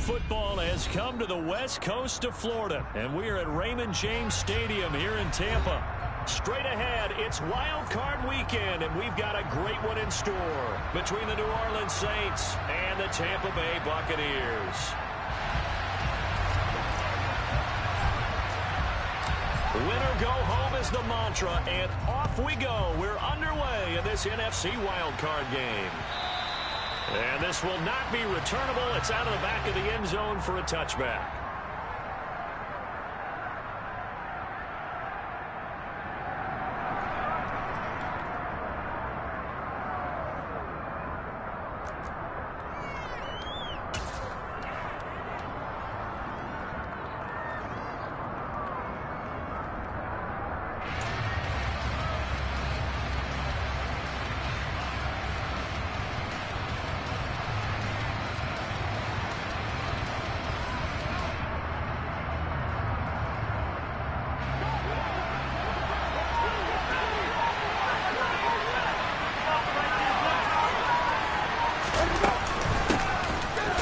Football has come to the west coast of Florida, and we are at Raymond James Stadium here in Tampa. Straight ahead, it's Wild Card Weekend, and we've got a great one in store between the New Orleans Saints and the Tampa Bay Buccaneers. Winner go home is the mantra, and off we go. We're underway in this NFC Wild Card game. And this will not be returnable. It's out of the back of the end zone for a touchback.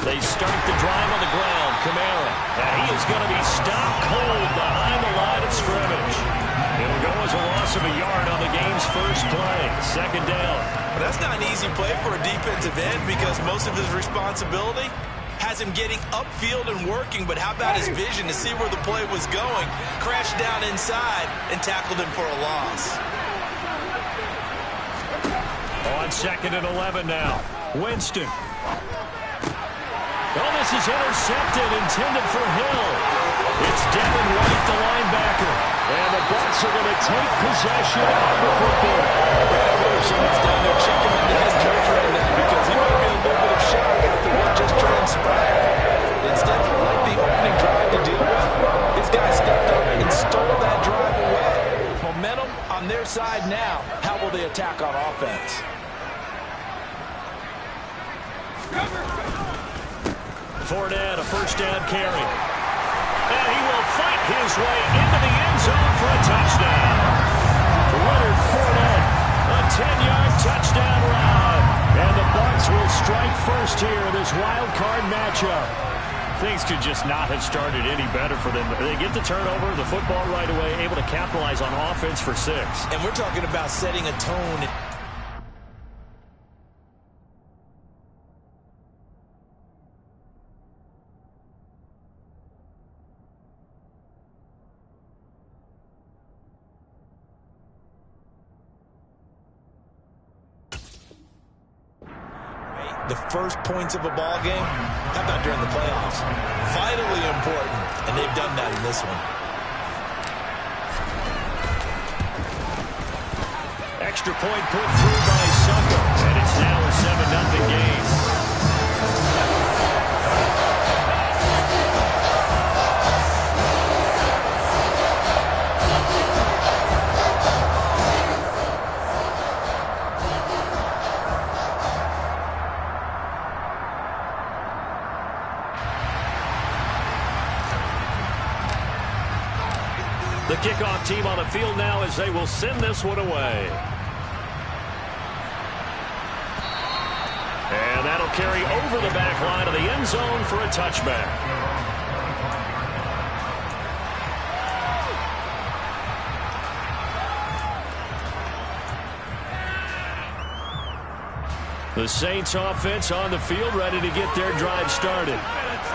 They start the drive on the ground. Kamara. And he is going to be stopped cold behind the line of scrimmage. It'll go as a loss of a yard on the game's first play. Second down. But that's not an easy play for a defensive end because most of his responsibility has him getting upfield and working. But how about his vision to see where the play was going? Crashed down inside and tackled him for a loss. On 2nd and 11 now. Winston. Oh, this is intercepted, intended for Hill. It's Devin White, the linebacker. And the Bucs are going to take possession of the football. Someone's down there checking on the head coach right now because he might be a little bit of shock after what just transpired. Instead of like the opening drive to deal with, this guy stepped up and stole that drive away. Momentum on their side now. How will they attack on offense? Fournette, a first down carry. And he will fight his way into the end zone for a touchdown. Leonard Fournette, a 10-yard touchdown run. And the Bucs will strike first here in this wild card matchup. Things could just not have started any better for them. They get the turnover, the football right away, able to capitalize on offense for 6. And we're talking about setting a tone. The first points of a ball game, how about during the playoffs? Vitally important, and they've done that in this one. Extra point put through by Sucker, and it's now a 7-0 game. The kickoff team on the field now as they will send this one away. And that'll carry over the back line of the end zone for a touchback. The Saints offense on the field ready to get their drive started.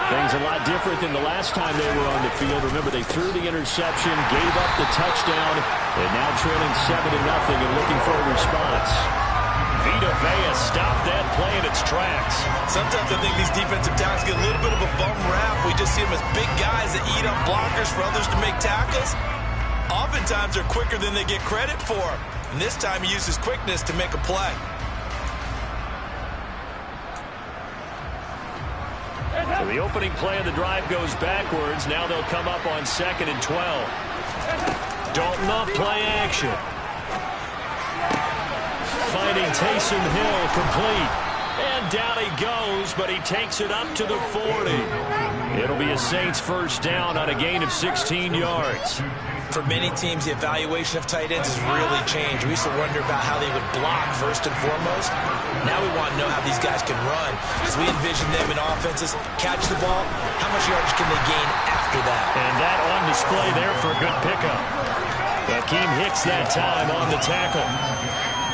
Things a lot different than the last time they were on the field. Remember, they threw the interception, gave up the touchdown, and now trailing 7-0 and looking for a response. Vita Vea stopped that play in its tracks. Sometimes I think these defensive tackles get a little bit of a bum rap. We just see them as big guys that eat up blockers for others to make tackles. Oftentimes they're quicker than they get credit for. And this time he used his quickness to make a play. So the opening play of the drive goes backwards. Now they'll come up on 2nd and 12. Dalton off play action. Finding Taysom Hill complete. And down he goes, but he takes it up to the 40. It'll be a Saints first down on a gain of 16 yards. For many teams, the evaluation of tight ends has really changed. We used to wonder about how they would block first and foremost. Now we want to know how these guys can run. As we envision them in offenses, catch the ball, how much yardage can they gain after that? And that on display there for a good pickup. Akeem Hicks that time on the tackle.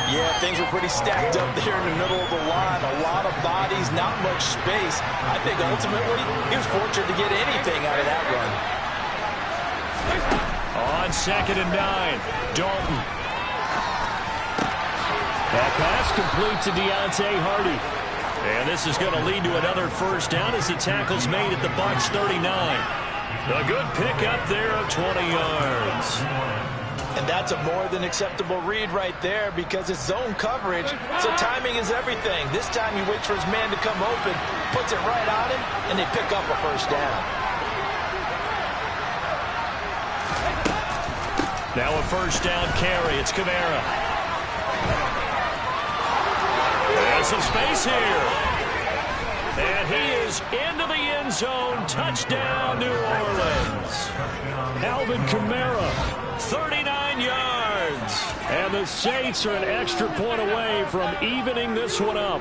Yeah, things were pretty stacked up there in the middle of the line. A lot of bodies, not much space. I think ultimately he was fortunate to get anything out of that run. On 2nd and 9, Dalton. That pass complete to Deontay Hardy. And this is going to lead to another first down as the tackle's made at the Bucs 39. A good pickup there of 20 yards. And that's a more than acceptable read right there because it's zone coverage, so timing is everything. This time he waits for his man to come open, puts it right on him, and they pick up a first down. Now a first down carry. It's Kamara. There's some space here. And he is into the end zone. Touchdown, New Orleans. Alvin Kamara, 39 yards. And the Saints are an extra point away from evening this one up.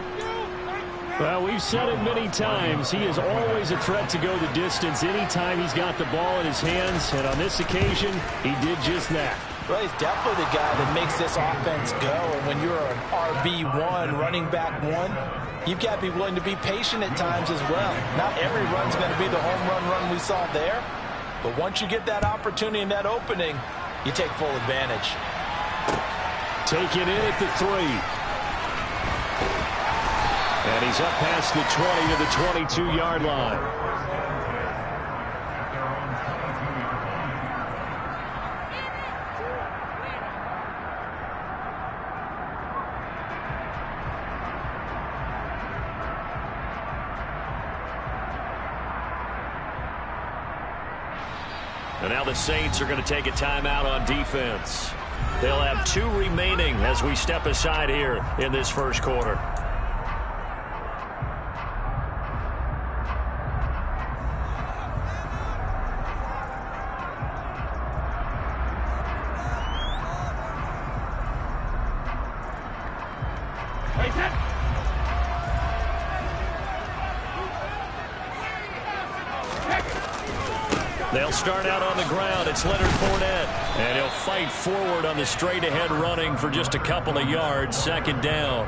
Well, we've said it many times. He is always a threat to go the distance anytime he's got the ball in his hands. And on this occasion, he did just that. Well, he's definitely the guy that makes this offense go. And when you're an RB1, running back one, you've got to be willing to be patient at times as well. Not every run's going to be the home run we saw there. But once you get that opportunity and that opening, you take full advantage. Take it in at the 3. And he's up past the 20 to the 22-yard line. And now the Saints are going to take a timeout on defense. They'll have 2 remaining as we step aside here in this first quarter. They'll start out on the ground. It's Leonard Fournette. And he'll fight forward on the straight-ahead running for just a couple of yards. 2nd down.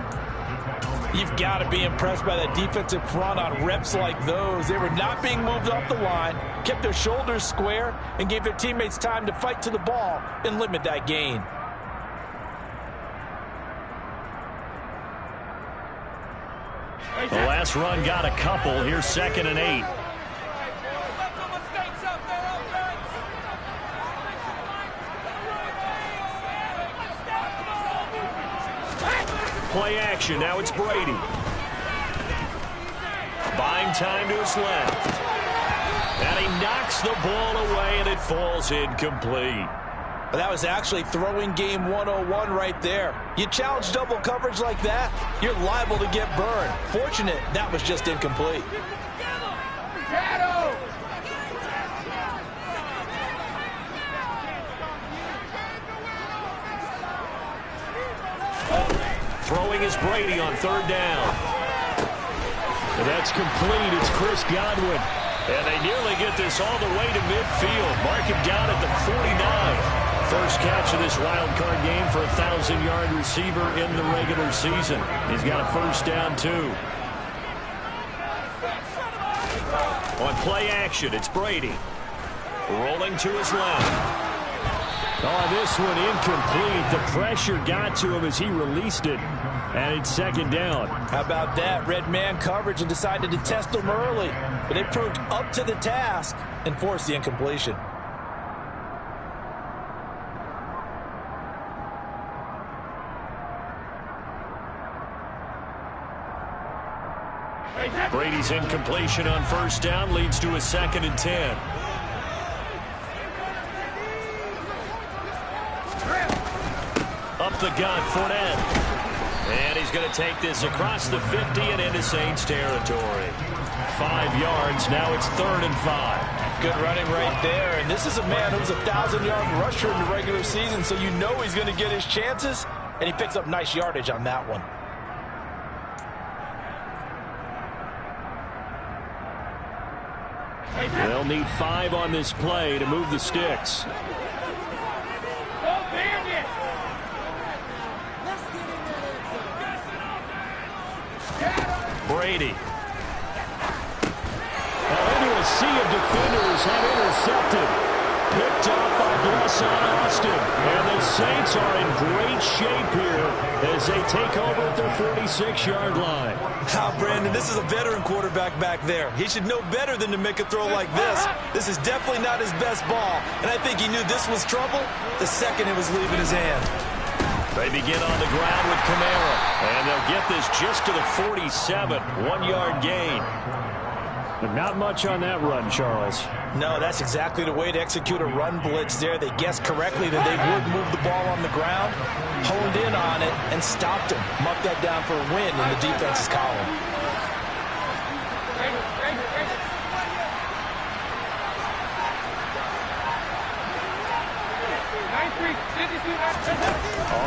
You've got to be impressed by that defensive front on reps like those. They were not being moved off the line, kept their shoulders square, and gave their teammates time to fight to the ball and limit that gain. The last run got a couple. Here's 2nd and 8. Play action. Now it's Brady. Buying time to his left. And he knocks the ball away, and it falls incomplete. That was actually throwing game 101 right there. You challenge double coverage like that, you're liable to get burned. Fortunate that was just incomplete. Throwing is Brady on 3rd down. And that's complete. It's Chris Godwin. And they nearly get this all the way to midfield. Mark him down at the 49. First catch of this wild card game for a 1,000-yard receiver in the regular season. He's got a first down, too. On play action, it's Brady. Rolling to his left. Oh, this one incomplete. The pressure got to him as he released it. And it's 2nd down. How about that? Red man coverage and decided to test him early. But they proved up to the task and forced the incompletion. Brady's incompletion on first down leads to a 2nd and 10. Up the gut, Fournette. And he's going to take this across the 50 and into Saints territory. 5 yards. Now it's 3rd and 5. Good running right there. And this is a man who's a 1,000-yard rusher in the regular season, so you know he's going to get his chances. And he picks up nice yardage on that one. They'll need 5 on this play to move the sticks. Brady. Into a sea of defenders and intercepted. Picked off by Blesson Austin. And the Saints are in great shape here as they take over at their 46-yard line. Brandon, this is a veteran quarterback back there. He should know better than to make a throw like this. This is definitely not his best ball. And I think he knew this was trouble the second it was leaving his hand. They begin on the ground with Kamara. And they'll get this just to the 47. 1-yard gain. But not much on that run, Charles. No, that's exactly the way to execute a run blitz there. They guessed correctly that they would move the ball on the ground, honed in on it, and stopped him. Mucked that down for a win in the defense's column.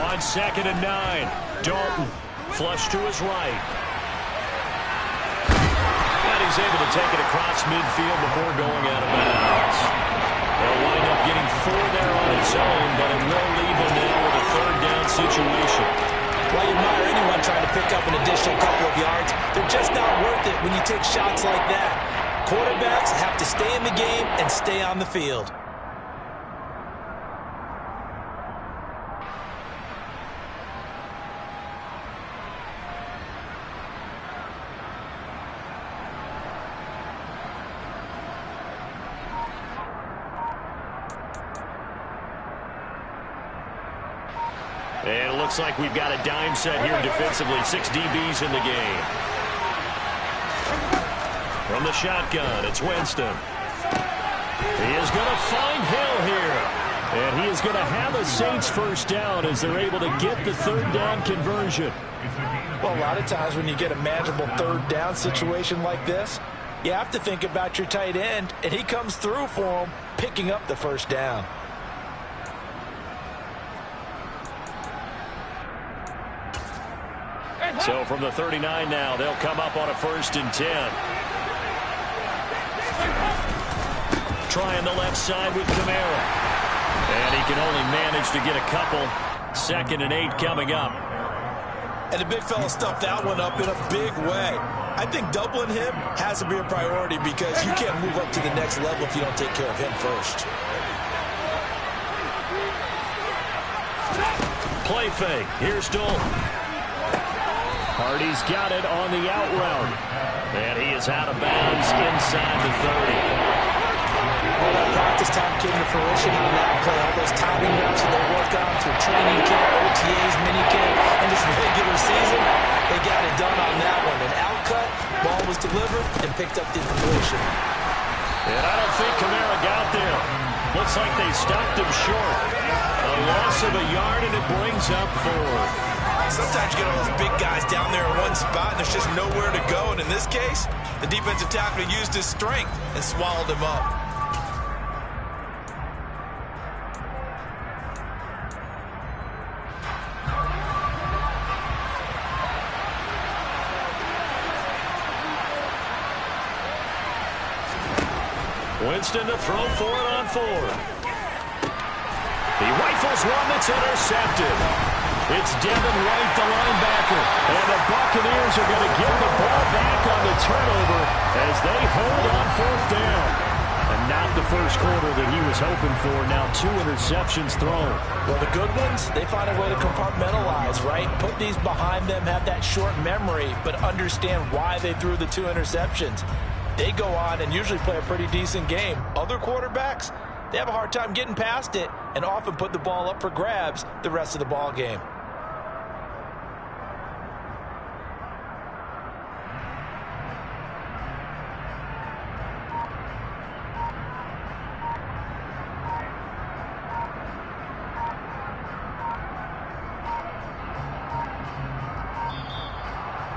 On 2nd and 9, Dalton flush to his right. And he's able to take it across midfield before going out of bounds. They'll wind up getting 4 there on its own, but it will leave him now with a 3rd down situation. Well, you admire anyone trying to pick up an additional couple of yards. They're just not worth it when you take shots like that. Quarterbacks have to stay in the game and stay on the field. And it looks like we've got a dime set here defensively. 6 DBs in the game. From the shotgun, it's Winston. He is going to find Hill here. And he is going to have a Saints 1st down as they're able to get the 3rd down conversion. Well, a lot of times when you get a manageable 3rd down situation like this, you have to think about your tight end, and he comes through for him, picking up the 1st down. So from the 39 now, they'll come up on a 1st and 10. Trying the left side with Kamara. And he can only manage to get a couple. 2nd and 8 coming up. And the big fella stuffed that one up in a big way. I think doubling him has to be a priority because you can't move up to the next level if you don't take care of him first. Play fake. Here's Dalton. Hardy's got it on the out route. And he is out of bounds inside the 30. All that practice time came to fruition on that play. All those timing reps that they worked on through training camp, OTAs, minicamp, and just regular season, they got it done on that one. An out cut, ball was delivered, and picked up the completion. And I don't think Kamara got there. Looks like they stopped him short. A loss of a yard, and it brings up 4. Sometimes you get all those big guys down there in one spot, and there's just nowhere to go. And in this case, the defensive tackle used his strength and swallowed him up. Winston to throw for it on 4. He rifles one that's intercepted. It's Devin White, the linebacker. And the Buccaneers are going to get the ball back on the turnover as they hold on 4th down. And not the first quarter that he was hoping for. Now 2 interceptions thrown. Well, the good ones, they find a way to compartmentalize, right? Put these behind them, have that short memory, but understand why they threw the 2 interceptions. They go on and usually play a pretty decent game. Other quarterbacks, they have a hard time getting past it and often put the ball up for grabs the rest of the ball game.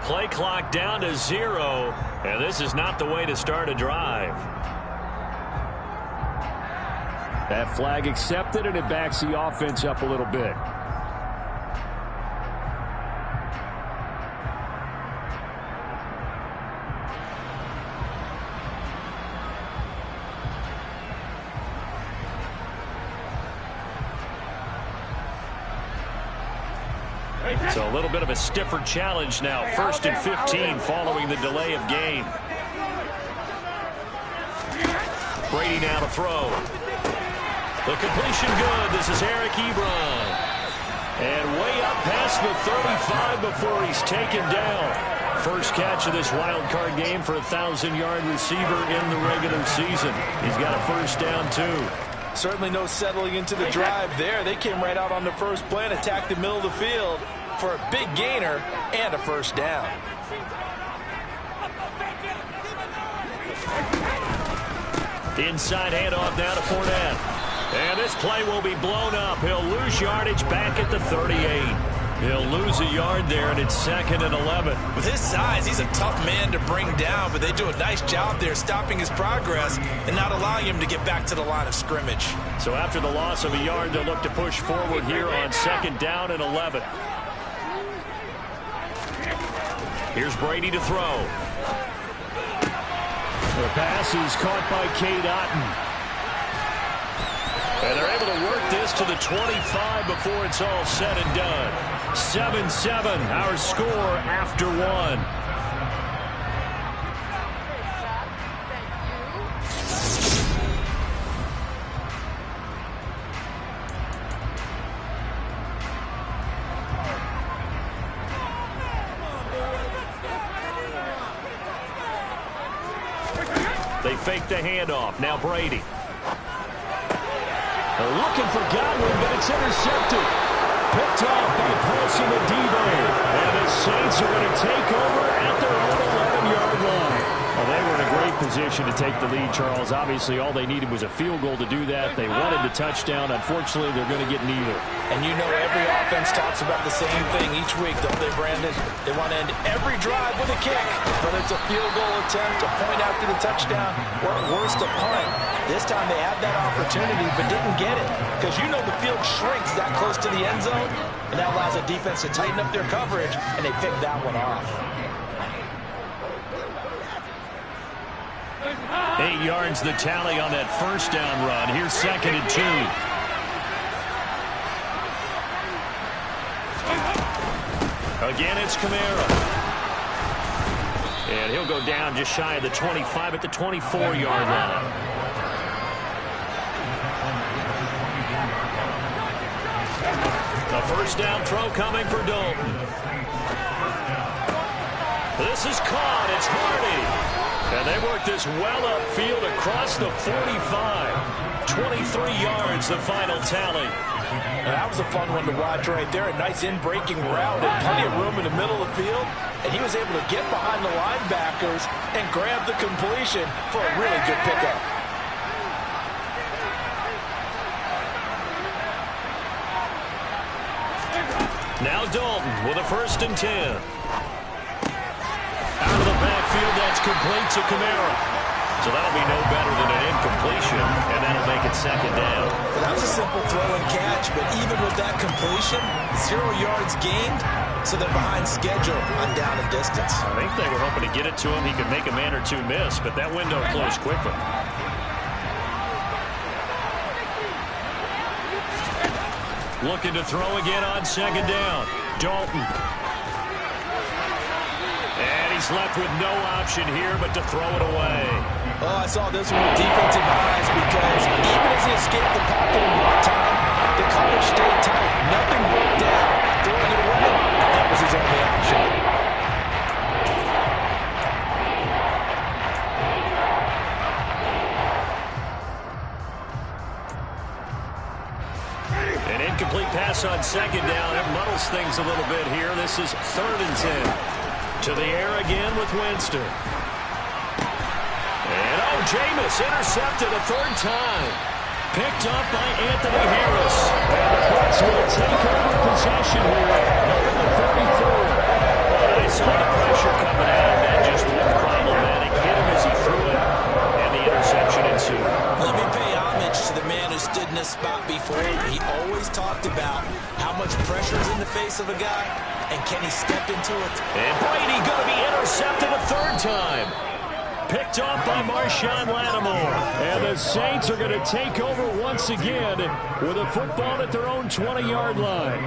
Play clock down to 0, and this is not the way to start a drive. That flag accepted, and it backs the offense up a little bit. So a little bit of a stiffer challenge now. 1st and 15 following the delay of game. Brady now to throw. The completion good. This is Eric Ebron. And way up past the 35 before he's taken down. First catch of this wild card game for a 1,000-yard receiver in the regular season. He's got a first down, too. Certainly no settling into the drive there. They came right out on the first play and attacked the middle of the field for a big gainer and a first down. Inside handoff now to Fournette. And this play will be blown up. He'll lose yardage back at the 38. He'll lose a yard there, and it's 2nd and 11. With his size, he's a tough man to bring down, but they do a nice job there stopping his progress and not allowing him to get back to the line of scrimmage. So after the loss of a yard, they'll look to push forward here on 2nd down and 11. Here's Brady to throw. The pass is caught by Cade Otton. And they're able to work this to the 25 before it's all said and done. 7-7, our score after 1. They fake the handoff. Now Brady. They're looking for Godwin, but it's intercepted. Picked off by Paulson Adebo. And the Saints are going to take over at their own 11-yard line. Well, they were in a great position to take the lead, Charles. Obviously, all they needed was a field goal to do that. They wanted the touchdown. Unfortunately, they're going to get neither. And you know every offense talks about the same thing each week, don't they, Brandon? They want to end every drive with a kick, whether it's a field goal attempt, a point after the touchdown, or at worst, a punt. This time they had that opportunity but didn't get it because you know the field shrinks that close to the end zone, and that allows a defense to tighten up their coverage, and they picked that one off. 8 yards the tally on that first down run. Here's 2nd and 2. Again, it's Kamara. And he'll go down just shy of the 25 at the 24-yard line. The first down throw coming for Dalton. This is caught. It's Hardy. And they work this well upfield across the 45. 23 yards, the final tally. Now, that was a fun one to watch right there. A nice in-breaking route and plenty of room in the middle of the field. And he was able to get behind the linebackers and grab the completion for a really good pickup. Now Dalton with a 1st and 10. Out of the backfield, that's complete to Kamara. So that'll be no better than an incompletion, and that'll make it 2nd down. Well, that was a simple throw and catch, but even with that completion, 0 yards gained, so they're behind schedule on down and distance. I think they were hoping to get it to him. He could make a man or two miss, but that window closed quickly. Looking to throw again on 2nd down. Dalton. And he's left with no option here but to throw it away. Oh, I saw this one with defensive eyes because even as he escaped the pocket in block time, the coverage stayed tight. Nothing broke down. Throwing it away, that was his only option. An incomplete pass on 2nd down. It muddles things a little bit here. This is 3rd and 10. To the air again with Winston. And Jameis intercepted a 3rd time. Picked up by Anthony Harris. And the Bucs will take over possession here. Number 34. A nice saw the pressure coming at him. That just looked problematic. Hit him as he threw it, and the interception ensued. Let me pay homage to the man who stood in this spot before. He always talked about how much pressure is in the face of a guy, and can he step into it? And Brady going to be intercepted a third time. Picked off by Marshawn Lattimore. And the Saints are going to take over once again with a football at their own 20-yard line.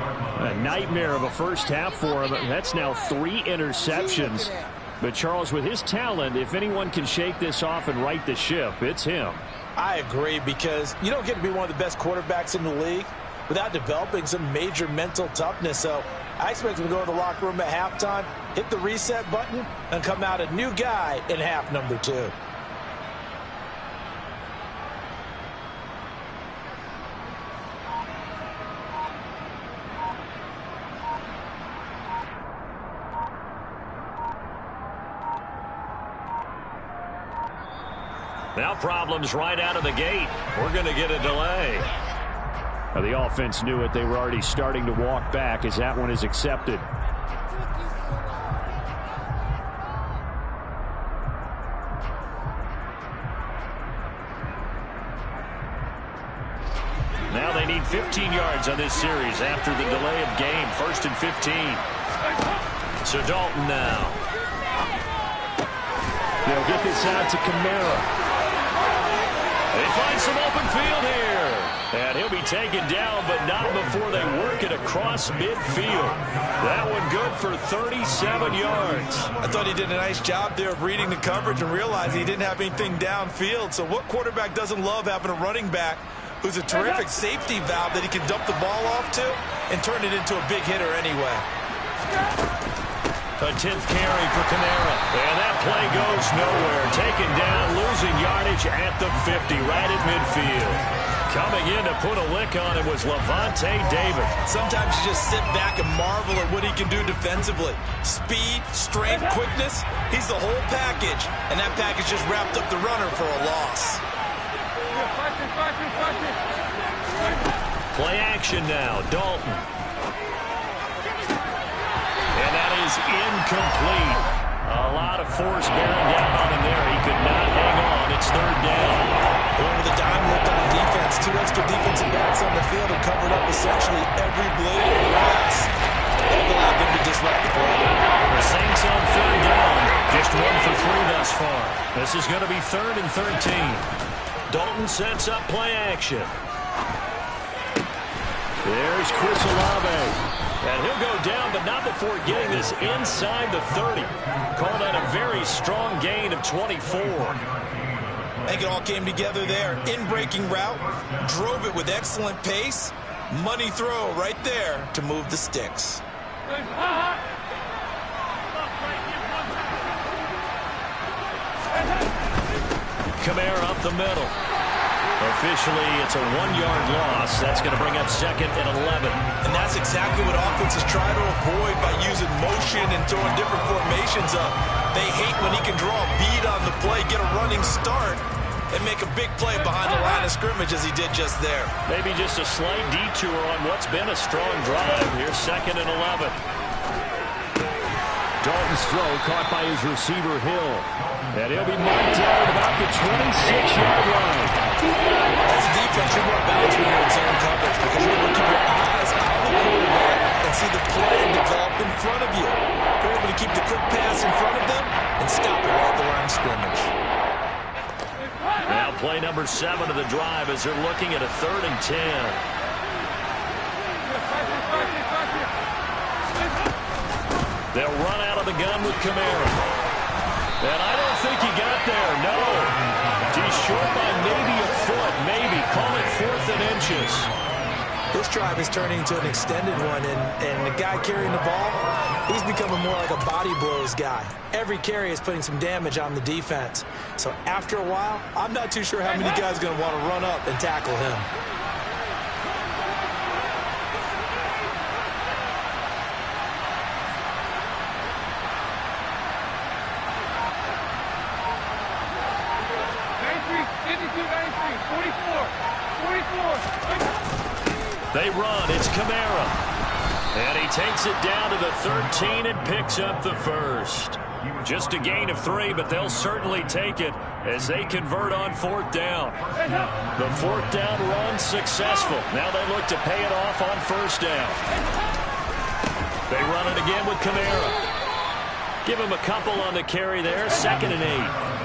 A nightmare of a first half for him. That's now 3 interceptions. But Charles, with his talent, if anyone can shake this off and right the ship, it's him. I agree, because you don't get to be one of the best quarterbacks in the league without developing some major mental toughness. So I expect him to go to the locker room at halftime, hit the reset button, and come out a new guy in half number 2. Now problems right out of the gate. We're going to get a delay. Now the offense knew it. They were already starting to walk back as that one is accepted. Now they need 15 yards on this series after the delay of game. 1st and 15. So Dalton now. They'll get this out to Kamara. They find some open field here. And he'll be taken down, but not before they work it across midfield. That one good for 37 yards. I thought he did a nice job there of reading the coverage and realizing he didn't have anything downfield. So what quarterback doesn't love having a running back who's a terrific safety valve that he can dump the ball off to and turn it into a big hitter anyway? A 10th carry for Kamara. And that play goes nowhere. Taken down, losing yardage at the 50, right at midfield. Coming in to put a lick on it was Lavonte David. Sometimes you just sit back and marvel at what he can do defensively. Speed, strength, quickness. He's the whole package. And that package just wrapped up the runner for a loss. Play action now. Dalton. And that is incomplete. A lot of force bearing down on him there. He could not hang on. It's 3rd down. Going to the dime look on the defense. 2 extra defensive backs on the field and covered up essentially every blade of grass. That allowed them to disrupt the play. The Saints on 3rd down. Just 1 for 3 thus far. This is going to be 3rd and 13. Dalton sets up play action. There's Chris Olave. And he'll go down, but not before getting this inside the 30. Call that a very strong gain of 24. I think it all came together there. In-breaking route, drove it with excellent pace. Money throw right there to move the sticks. Kamara up the middle. Officially, it's a 1-yard loss. That's going to bring up 2nd and 11. And that's exactly what offenses try to avoid by using motion and throwing different formations up. They hate when he can draw a bead on the play, get a running start, and make a big play behind the line of scrimmage as he did just there. Maybe just a slight detour on what's been a strong drive. Here's 2nd and 11. Dalton's throw caught by his receiver, Hill. And he'll be marked down at about the 26-yard line. As a defense, you're more balanced when you're in zone coverage because you're able to keep your eyes on the quarterback and see the play develop in front of you. You're able to keep the quick pass in front of them and stop it right at the line of scrimmage. Now play number 7 of the drive as they're looking at a 3rd and 10. They'll run out of the gun with Kamara. And I don't think he got there, no. He's short by maybe a foot, maybe. Call it 4th and inches. This drive is turning into an extended one, and the guy carrying the ball, he's becoming more like a body blows guy. Every carry is putting some damage on the defense. So after a while, I'm not too sure how many guys are going to want to run up and tackle him. They run. It's Kamara. And he takes it down to the 13 and picks up the first. Just a gain of 3, but they'll certainly take it as they convert on 4th down. The 4th down run successful. Now they look to pay it off on 1st down. They run it again with Kamara. Give him a couple on the carry there. 2nd and 8.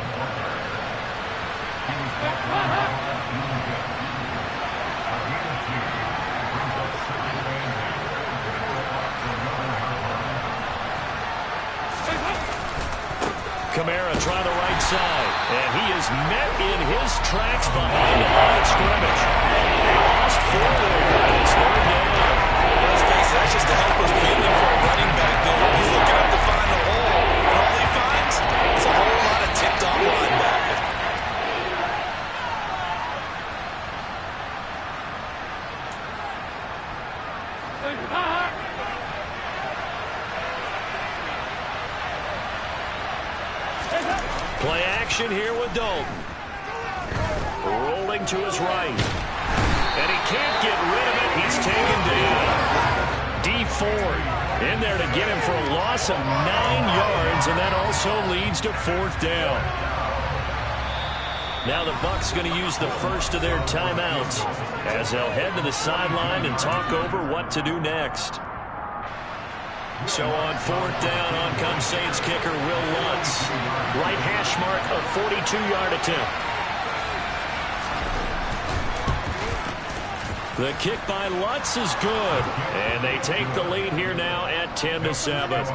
Kamara trying the right side, and he is met in his tracks behind the line of scrimmage. They lost 4 there. It's 3rd down. Let's face it, that's just a helpless feeling for a running back there. He's looking up to find the hole, and all he finds is a whole lot of tipped-off linebacker. Play action here with Dalton. Rolling to his right. And he can't get rid of it. He's taken down. Dee Ford in there to get him for a loss of 9 yards, and that also leads to 4th down. Now the Bucs going to use the first of their timeouts as they'll head to the sideline and talk over what to do next. So on 4th down, on comes Saints kicker Will Lutz. Right hash mark, a 42-yard attempt. The kick by Lutz is good, and they take the lead here now at 10-7.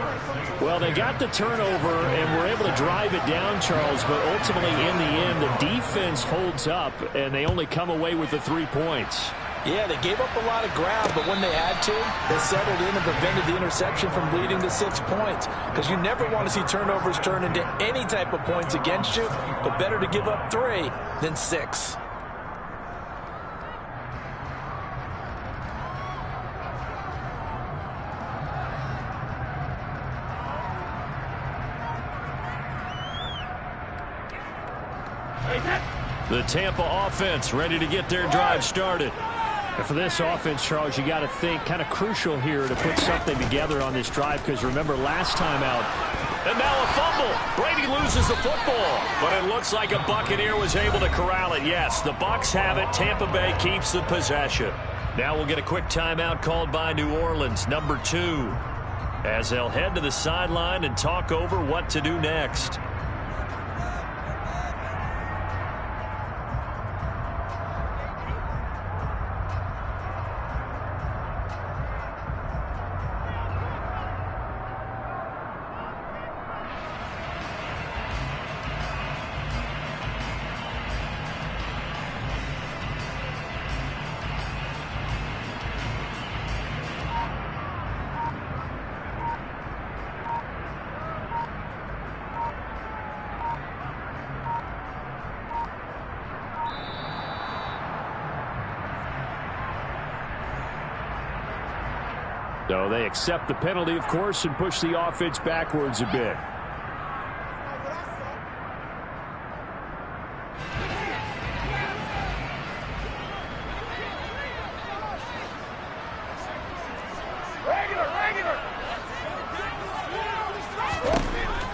Well, they got the turnover and were able to drive it down, Charles, but ultimately in the end, the defense holds up, and they only come away with the 3 points. Yeah, they gave up a lot of ground, but when they had to, they settled in and prevented the interception from leading to 6 points. Because you never want to see turnovers turn into any type of points against you, but better to give up 3 than 6. The Tampa offense ready to get their drive started. And for this offense, Charles, you got to think kind of crucial here to put something together on this drive, because remember last time out. And now a fumble. Brady loses the football, but it looks like a Buccaneer was able to corral it. Yes, the Bucs have it. Tampa Bay keeps the possession. Now we'll get a quick timeout called by New Orleans, number 2, as they'll head to the sideline and talk over what to do next. So they accept the penalty, of course, and push the offense backwards a bit.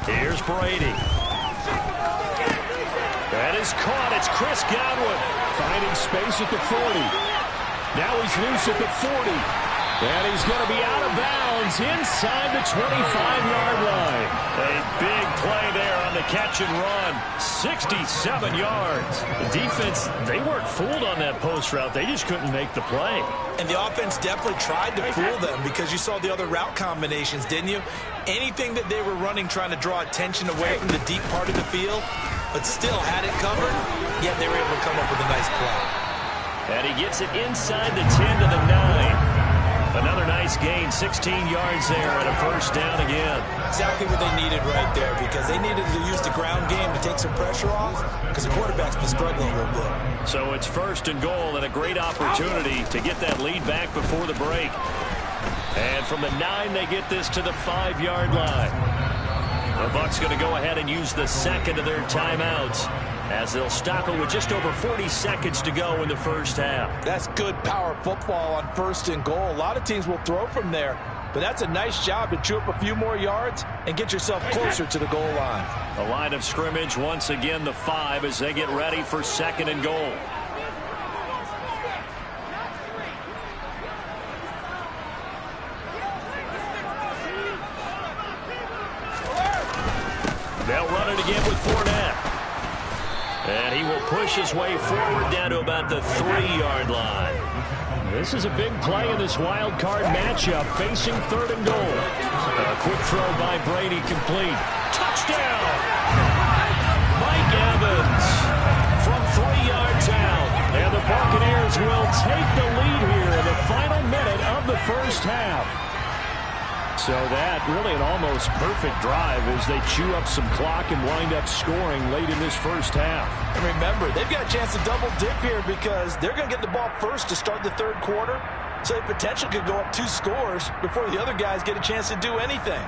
Here's Brady. That is caught. It's Chris Godwin. Finding space at the 40. Now he's loose at the 40. And he's going to be out of bounds inside the 25-yard line. A big play there on the catch and run. 67 yards. The defense, they weren't fooled on that post route. They just couldn't make the play. And the offense definitely tried to fool them, because you saw the other route combinations, didn't you? Anything that they were running trying to draw attention away from the deep part of the field, but still had it covered, yet they were able to come up with a nice play. And he gets it inside the 10 to the 9. Another nice gain, 16 yards there, and a first down again. Exactly what they needed right there, because they needed to use the ground game to take some pressure off, because the quarterback's been struggling a little bit. So it's 1st and goal, and a great opportunity to get that lead back before the break. And from the 9, they get this to the 5-yard line. The Bucs going to go ahead and use the second of their timeouts as they'll stop it with just over 40 seconds to go in the first half. That's good power football on 1st and goal. A lot of teams will throw from there, but that's a nice job to chew up a few more yards and get yourself closer to the goal line. The line of scrimmage once again the 5 as they get ready for 2nd and goal. They'll run it again with Fournette. And he will push his way forward down to about the 3-yard line. This is a big play in this wild card matchup facing 3rd and goal. A quick throw by Brady complete. Touchdown! Mike Evans from 3 yards out. And the Buccaneers will take the lead here in the final minute of the first half. So that really an almost perfect drive as they chew up some clock and wind up scoring late in this first half. And remember, they've got a chance to double dip here because they're going to get the ball first to start the 3rd quarter. So they potentially could go up 2 scores before the other guys get a chance to do anything.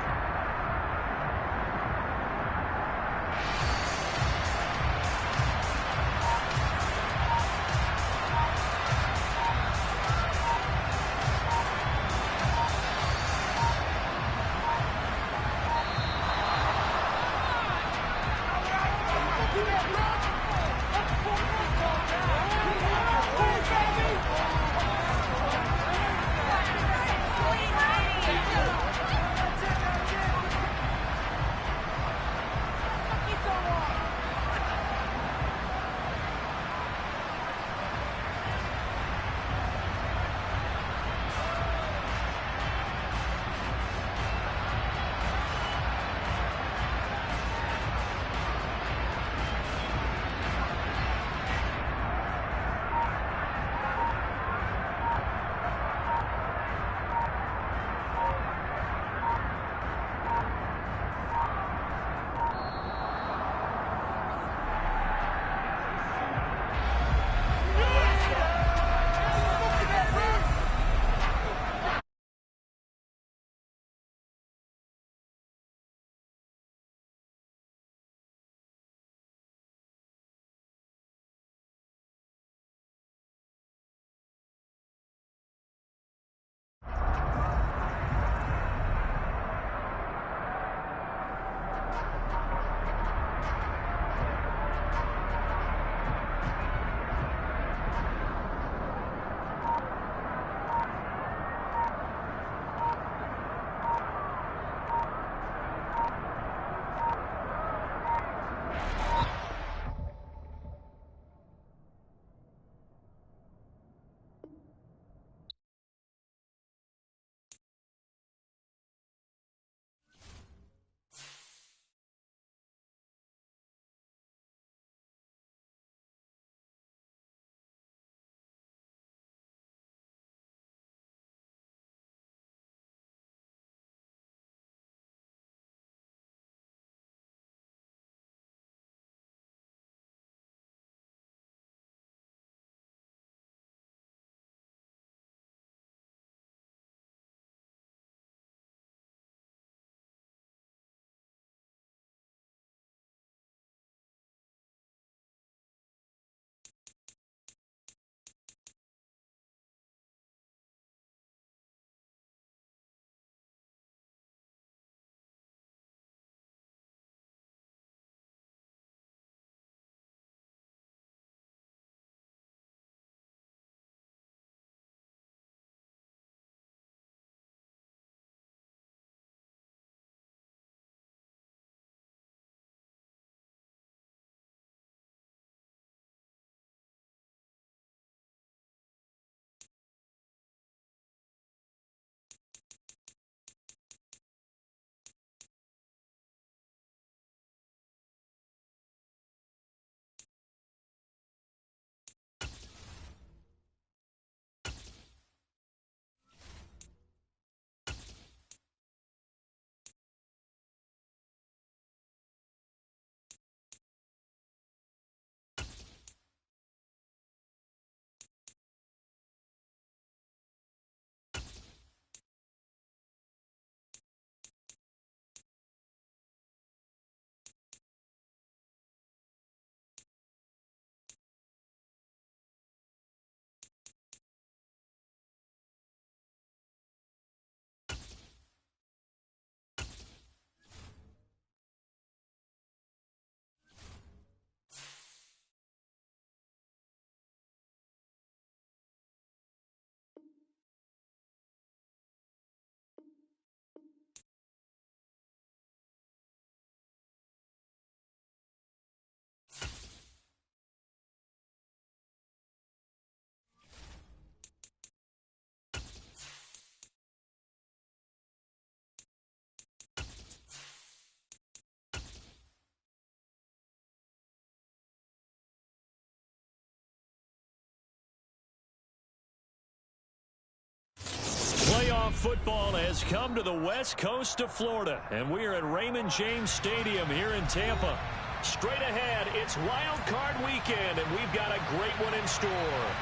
football has come to the west coast of Florida, and we are at Raymond James Stadium here in Tampa. Straight ahead, it's Wild Card Weekend, and we've got a great one in store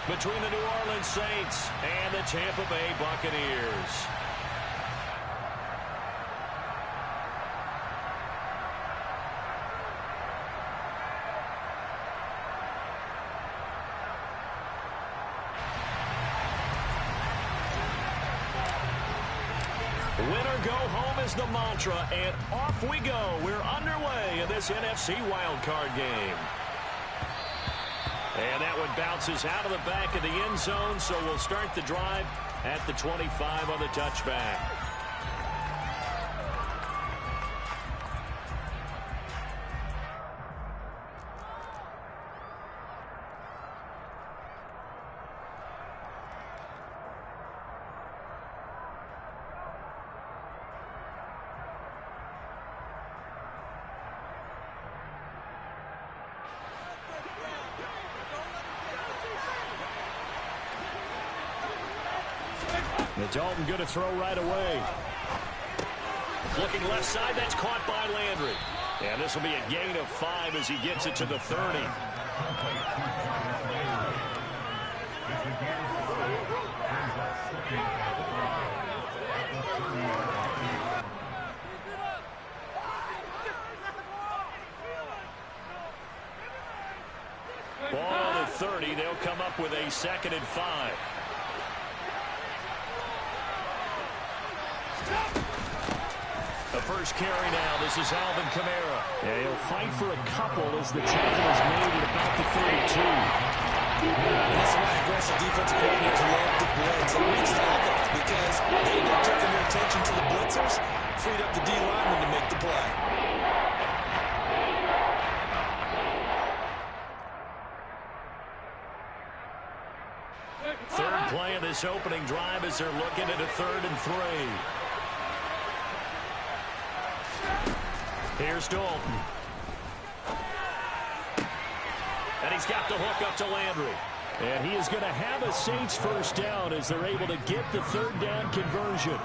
between the New Orleans Saints and the Tampa Bay Buccaneers. Winner go home is the mantra, and off we go. We're underway in this NFC wildcard game. And that one bounces out of the back of the end zone, so we'll start the drive at the 25 on the touchback. Dalton going to throw right away. Looking left side, that's caught by Landry. And this will be a gain of 5 as he gets it to the 30. Ball on the 30. They'll come up with a 2nd and 5. The first carry now. This is Alvin Kamara. Yeah, he'll fight for a couple as the tackle is made at about the 32. That's why aggressive defensive coordinators love the blitz. It makes tackle because they end up turning their attention to the blitzers, freed up the D lineman to make the play. Third play of this opening drive as they're looking at a 3rd and 3. Here's Dalton. And he's got the hook up to Landry. And he is going to have a Saints first down as they're able to get the 3rd down conversion.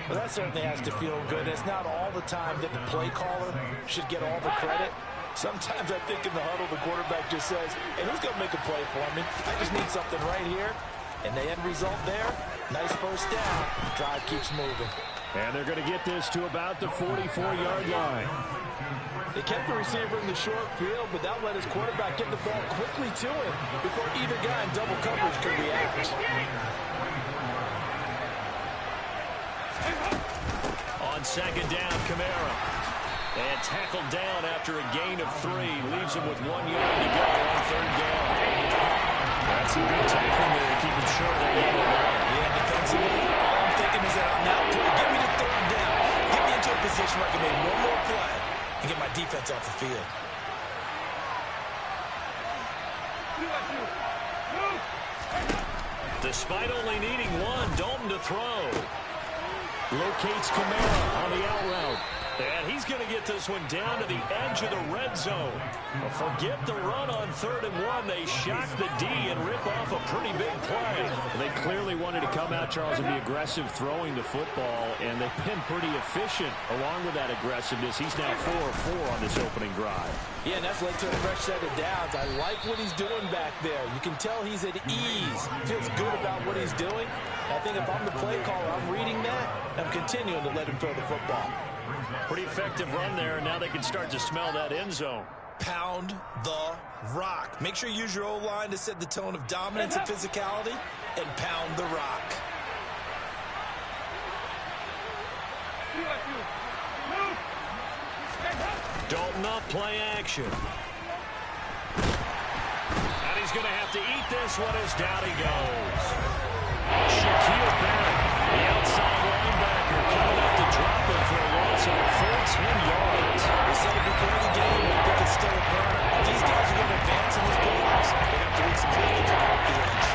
Well, that certainly has to feel good. It's not all the time that the play caller should get all the credit. Sometimes I think in the huddle, the quarterback just says, hey, who's going to make a play for me? I just need something right here. And the end result there, nice first down. The drive keeps moving. And they're going to get this to about the 44-yard line. They kept the receiver in the short field, but that let his quarterback get the ball quickly to him before either guy in double coverage could react. On 2nd down, Kamara. And tackled down after a gain of 3. Leaves him with 1 yard to go on 3rd down. That's some good tackling there, keeping short of that yellow line. Yeah, defensively, all I'm thinking is that on that play, get me to 3rd down. Get me into a position where I can make one more play and get my defense off the field. Despite only needing 1, Dalton to throw. Locates Kamara on the out route. And he's going to get this one down to the edge of the red zone. Forget the run on 3rd and 1. They shock the D and rip off a pretty big play. They clearly wanted to come out, Charles, and be aggressive throwing the football, and they've been pretty efficient along with that aggressiveness. He's now 4 of 4 on this opening drive. Yeah, and that's led to a fresh set of downs. I like what he's doing back there. You can tell he's at ease. Feels good about what he's doing. I think if I'm the play caller, I'm reading that. I'm continuing to let him throw the football. Pretty effective run there. Now they can start to smell that end zone. Pound the rock. Make sure you use your O-line to set the tone of dominance and physicality, and pound the rock. Dalton up, play action. And he's going to have to eat this one as down he goes. Shaquille Barrett, the outside linebacker, coming up to drop him for a loss of 14 yards. We said it before the game, I think it's still apparent. If these guys are going to advance in this playoffs, they have to read some package off the edge.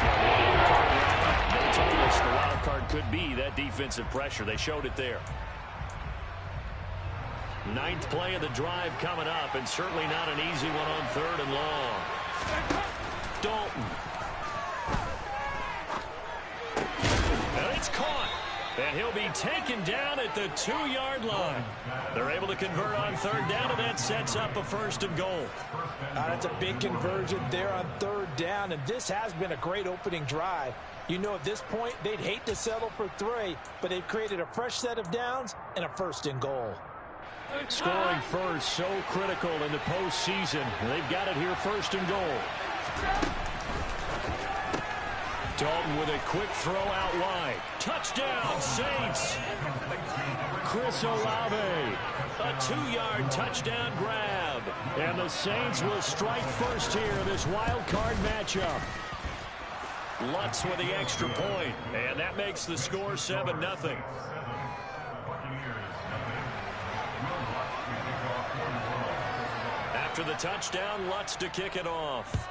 They told us the wild card could be that defensive pressure. They showed it there. 9th play of the drive coming up, and certainly not an easy one on 3rd and long. Dalton. And it's caught. And he'll be taken down at the 2-yard line. They're able to convert on third down, and that sets up a 1st and goal. That's a big conversion there on third down, and this has been a great opening drive. You know, at this point, they'd hate to settle for 3, but they've created a fresh set of downs and a 1st and goal. Scoring first, so critical in the postseason. They've got it here, 1st and goal. Dalton with a quick throw out wide. Touchdown, Saints. Chris Olave. A 2-yard touchdown grab. And the Saints will strike first here in this wild card matchup. Lutz with the extra point. And that makes the score 7-0. After the touchdown, Lutz to kick it off.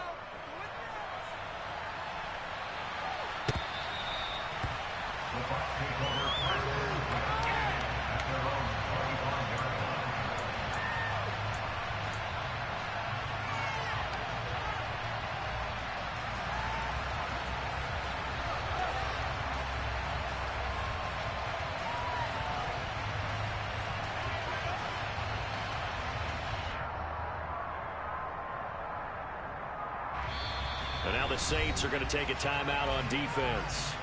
And now the Saints are going to take a timeout on defense.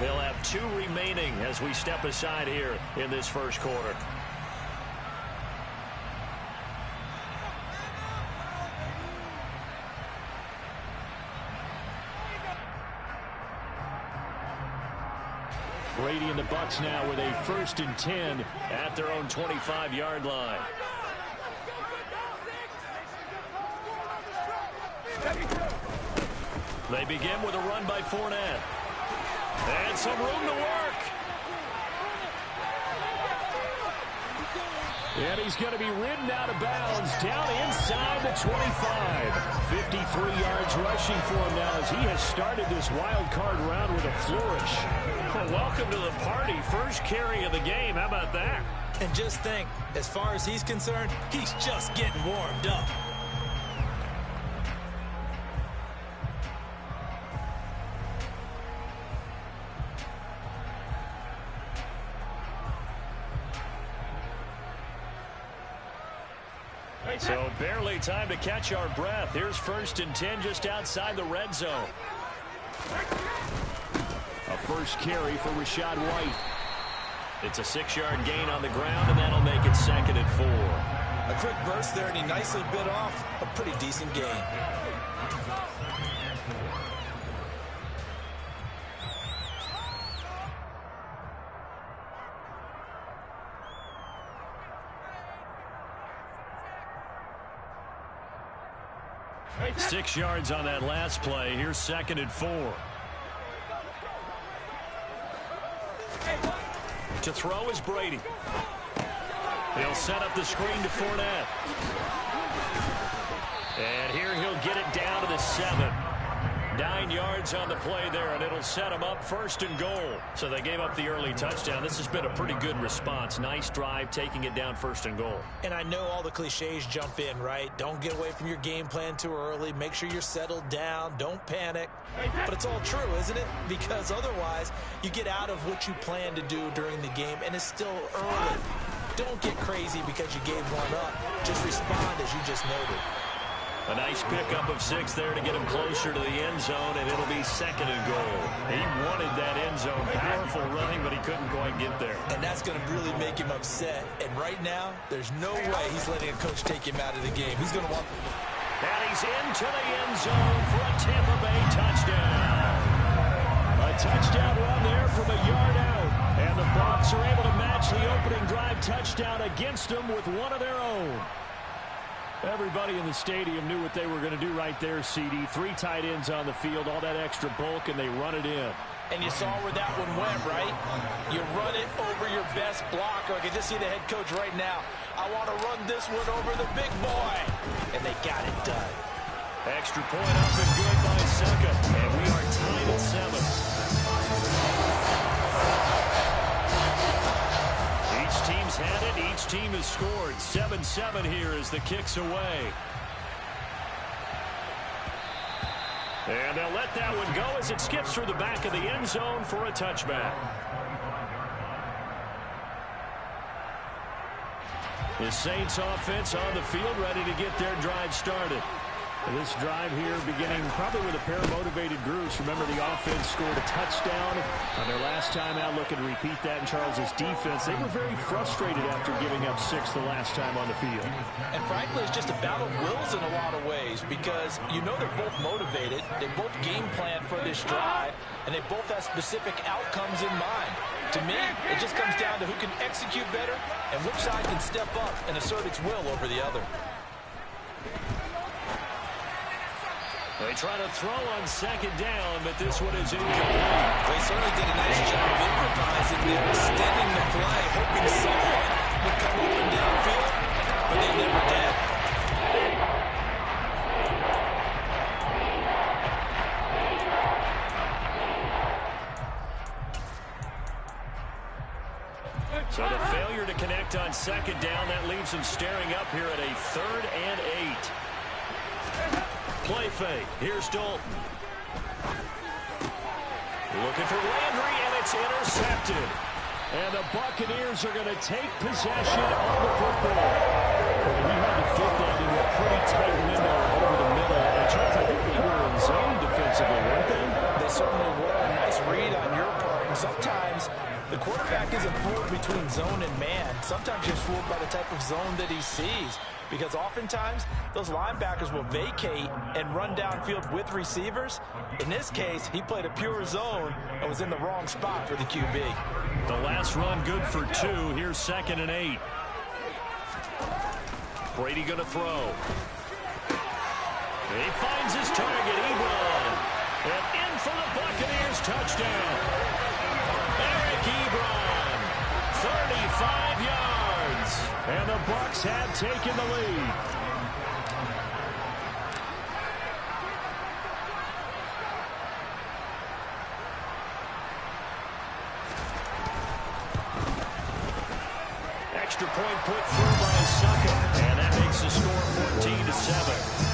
They'll have 2 remaining as we step aside here in this first quarter. Brady and the Bucs now with a 1st and 10 at their own 25-yard line. They begin with a run by Fournette. And some room to work. And he's going to be ridden out of bounds down inside the 25. 53 yards rushing for him now as he has started this wild card round with a flourish. Well, welcome to the party. First carry of the game. How about that? And just think, as far as he's concerned, he's just getting warmed up. So barely time to catch our breath. Here's 1st and 10 just outside the red zone. A first carry for Rachaad White. It's a 6-yard gain on the ground, and that'll make it 2nd and 4. A quick burst there, and he nicely bit off a pretty decent gain. Right, 6 yards on that last play. Here's 2nd and 4. To throw is Brady. He'll set up the screen to Fournette. And here he'll get it down to the 7. 9 yards on the play there, and it'll set him up 1st and goal. So they gave up the early touchdown. This has been a pretty good response. Nice drive, taking it down 1st and goal. And I know all the cliches jump in, right? Don't get away from your game plan too early. Make sure you're settled down. Don't panic. But it's all true, isn't it? Because otherwise, you get out of what you plan to do during the game, and it's still early. Don't get crazy because you gave one up. Just respond as you just noted. A nice pickup of 6 there to get him closer to the end zone, and it'll be 2nd and goal. He wanted that end zone. Powerful running, but he couldn't quite get there. And that's going to really make him upset. And right now, there's no way he's letting a coach take him out of the game. He's going to want... And he's into the end zone for a Tampa Bay touchdown. A touchdown run there from a yard out. And the Bucs are able to match the opening drive touchdown against them with one of their own. Everybody in the stadium knew what they were going to do right there, CD. 3 tight ends on the field, all that extra bulk, and they run it in. And you saw where that one went, right? You run it over your best blocker. I can just see the head coach right now. I want to run this one over the big boy. And they got it done. Extra point up and good by Succa. And we are tied at 7. Each team's had it. Each team has scored. 7-7 here as the kick's away. And they'll let that one go as it skips through the back of the end zone for a touchback. The Saints offense on the field, ready to get their drive started. This drive here beginning probably with a pair of motivated groups. Remember, the offense scored a touchdown on their last time out. Looking to repeat that in Charles's defense. They were very frustrated after giving up 6 the last time on the field. And frankly, it's just a battle of wills in a lot of ways because you know they're both motivated. They both game plan for this drive, and they both have specific outcomes in mind. To me, it just comes down to who can execute better and which side can step up and assert its will over the other. They try to throw on second down, but this one is incomplete. They certainly did a nice job improvising there, extending the play, hoping someone would come open downfield, but they never did. So the failure to connect on second down, that leaves them staring up here at a 3rd and 8. Play fake. Here's Dalton. Looking for Landry, and it's intercepted. And the Buccaneers are going to take possession of the football. He had to fit that in a pretty tight window over the middle. And Charles, I think they were in zone defensively, weren't they? They certainly were. A nice read on your part. And sometimes the quarterback isn't fooled between zone and man. Sometimes he's fooled by the type of zone that he sees. Because oftentimes, those linebackers will vacate and run downfield with receivers. In this case, he played a pure zone and was in the wrong spot for the QB. The last run good for 2. Here's 2nd and 8. Brady going to throw. He finds his target, Ebron. And in for the Buccaneers touchdown. Eric Ebron, 35 yards. And the Bucs have taken the lead. Extra point put through by Suckup, and that makes the score 14-7.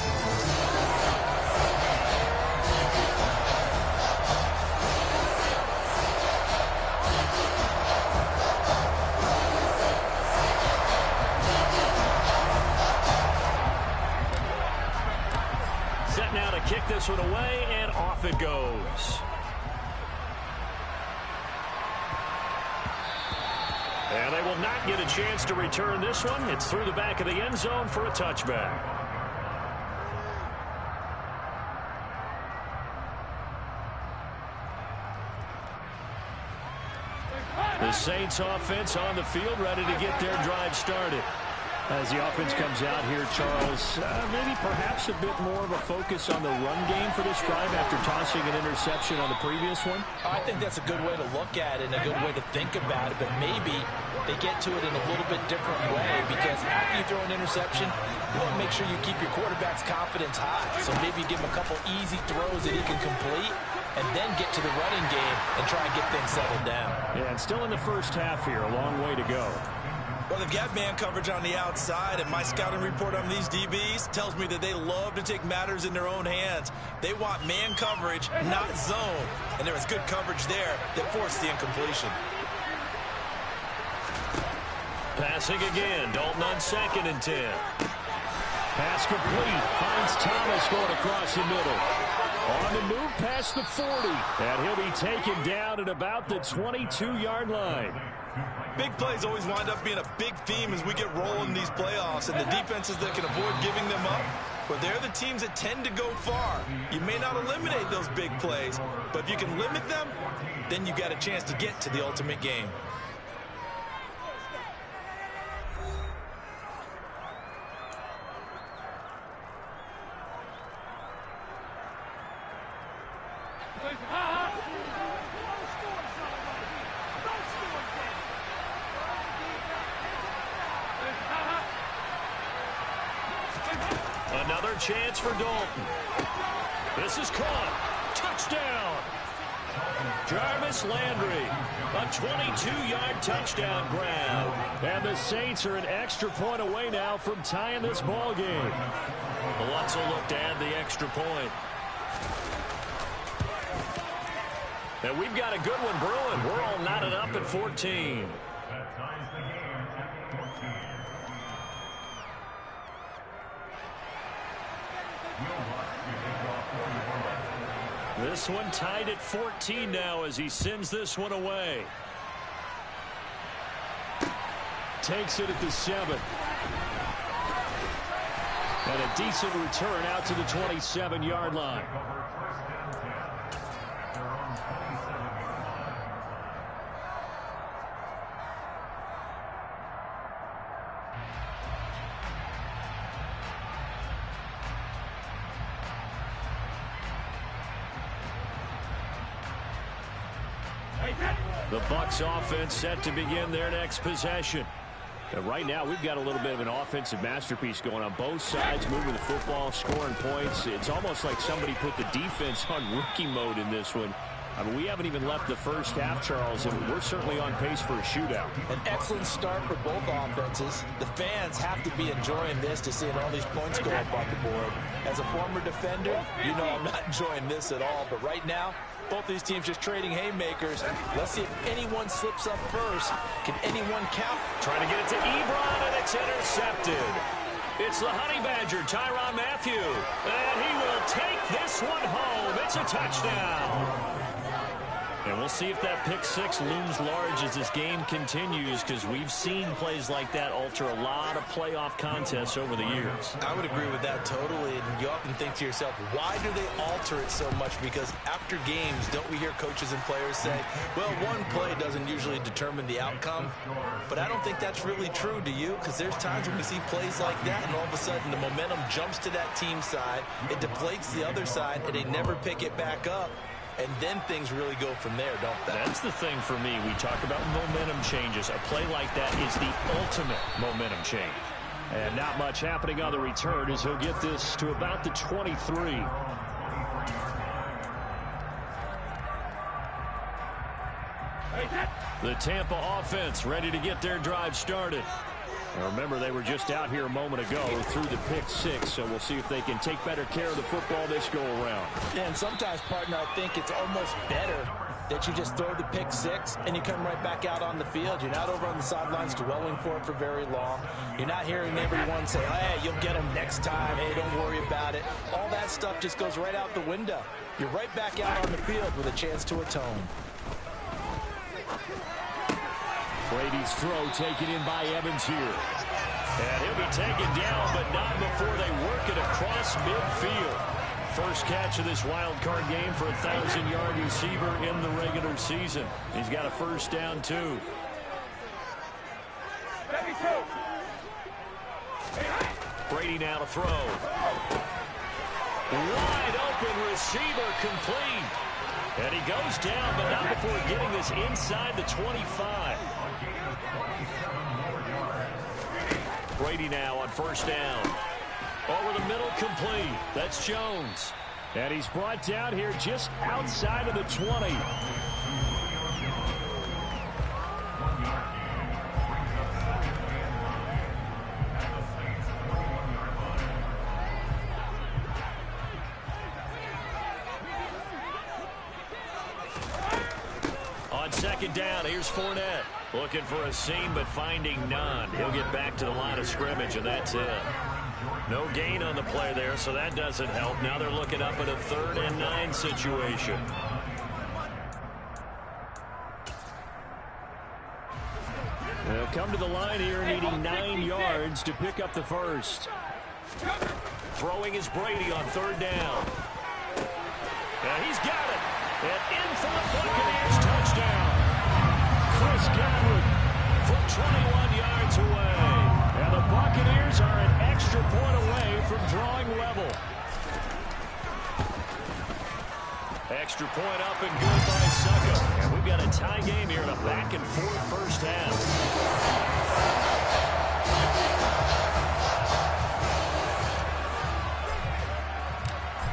Set now to kick this one away, and off it goes. And they will not get a chance to return this one. It's through the back of the end zone for a touchback. The Saints offense on the field, ready to get their drive started. As the offense comes out here, Charles, maybe perhaps a bit more of a focus on the run game for this drive after tossing an interception on the previous one? I think that's a good way to look at it and a good way to think about it, but maybe they get to it in a little bit different way because after you throw an interception, you want to make sure you keep your quarterback's confidence high. So maybe give him a couple easy throws that he can complete and then get to the running game and try and get things settled down. Yeah, and still in the first half here, a long way to go. Well, they've got man coverage on the outside, and my scouting report on these DBs tells me that they love to take matters in their own hands. They want man coverage, not zone. And there was good coverage there that forced the incompletion. Passing again. Dalton on 2nd and 10. Pass complete. Finds Thomas going across the middle. On the move past the 40. And he'll be taken down at about the 22-yard line. Big plays always wind up being a big theme as we get rolling in these playoffs, and the defenses that can avoid giving them up, well, they're the teams that tend to go far. You may not eliminate those big plays, but if you can limit them, then you got a chance to get to the ultimate game. Another chance for Dalton. This is caught. Touchdown. Jarvis Landry. A 22-yard touchdown grab. And the Saints are an extra point away now from tying this ball game. Lutz will look to add the extra point. And we've got a good one brewing. We're all knotted up at 14. This one tied at 14 now as he sends this one away. Takes it at the 7. And a decent return out to the 27-yard line. The Bucs offense set to begin their next possession. And right now, we've got a little bit of an offensive masterpiece going on both sides, moving the football, scoring points. It's almost like somebody put the defense on rookie mode in this one. I mean, we haven't even left the first half, Charles, and we're certainly on pace for a shootout. An excellent start for both offenses. The fans have to be enjoying this to seeing all these points go up on the board. As a former defender, you know I'm not enjoying this at all. But right now, both these teams just trading haymakers. Let's see if anyone slips up first. Can anyone count? Trying to get it to Ebron, and it's intercepted. It's the Honey Badger, Tyrann Mathieu. And he will take this one home. It's a touchdown. And we'll see if that pick six looms large as this game continues, because we've seen plays like that alter a lot of playoff contests over the years. I would agree with that totally. And you often think to yourself, why do they alter it so much? Because after games, don't we hear coaches and players say, well, one play doesn't usually determine the outcome. But I don't think that's really true, do you? Because there's times when we see plays like that, and all of a sudden the momentum jumps to that team side. It deflates the other side, and they never pick it back up. And then things really go from there, don't they? That's the thing for me. We talk about momentum changes. A play like that is the ultimate momentum change. And not much happening on the return as he'll get this to about the 23. The Tampa offense ready to get their drive started. Now remember, they were just out here a moment ago through the pick six, so we'll see if they can take better care of the football this go around. Yeah, and sometimes, partner, I think it's almost better that you just throw the pick six and you come right back out on the field. You're not over on the sidelines dwelling for it for very long. You're not hearing everyone say, hey, you'll get them next time. Hey, don't worry about it. All that stuff just goes right out the window. You're right back out on the field with a chance to atone. Brady's throw taken in by Evans here. And he'll be taken down, but not before they work it across midfield. First catch of this wild card game for a 1,000-yard receiver in the regular season. He's got a first down, too. Brady now to throw. Wide open receiver complete. And he goes down, but not before getting this inside the 25. Brady now on first down. Over the middle, complete. That's Jones. And he's brought down here just outside of the 20. On second down, here's Fournette. Looking for a seam, but finding none. He'll get back to the line of scrimmage, and that's it. No gain on the play there, so that doesn't help. Now they're looking up at a 3rd and 9 situation. They'll come to the line here, needing 9 yards to pick up the first. Throwing is Brady on 3rd down. And he's got it. And in for the Buccaneers touchdown. Chris Godwin from 21 yards away. And the Buccaneers are an extra point away from drawing level. Extra point up and good by Suckup. And we've got a tie game here in a back-and-forth first half.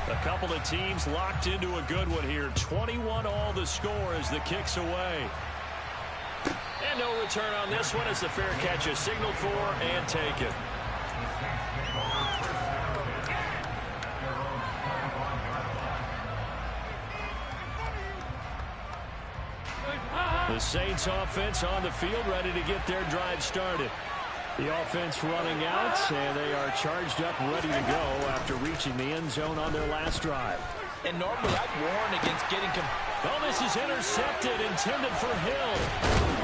A couple of teams locked into a good one here. 21-all the score as the kick's away. And no return on this one as the fair catch is signaled for and taken. The Saints offense on the field ready to get their drive started. The offense running out, and they are charged up, ready to go after reaching the end zone on their last drive. And normally I'd warn against getting... Oh, this is intercepted, intended for Hill.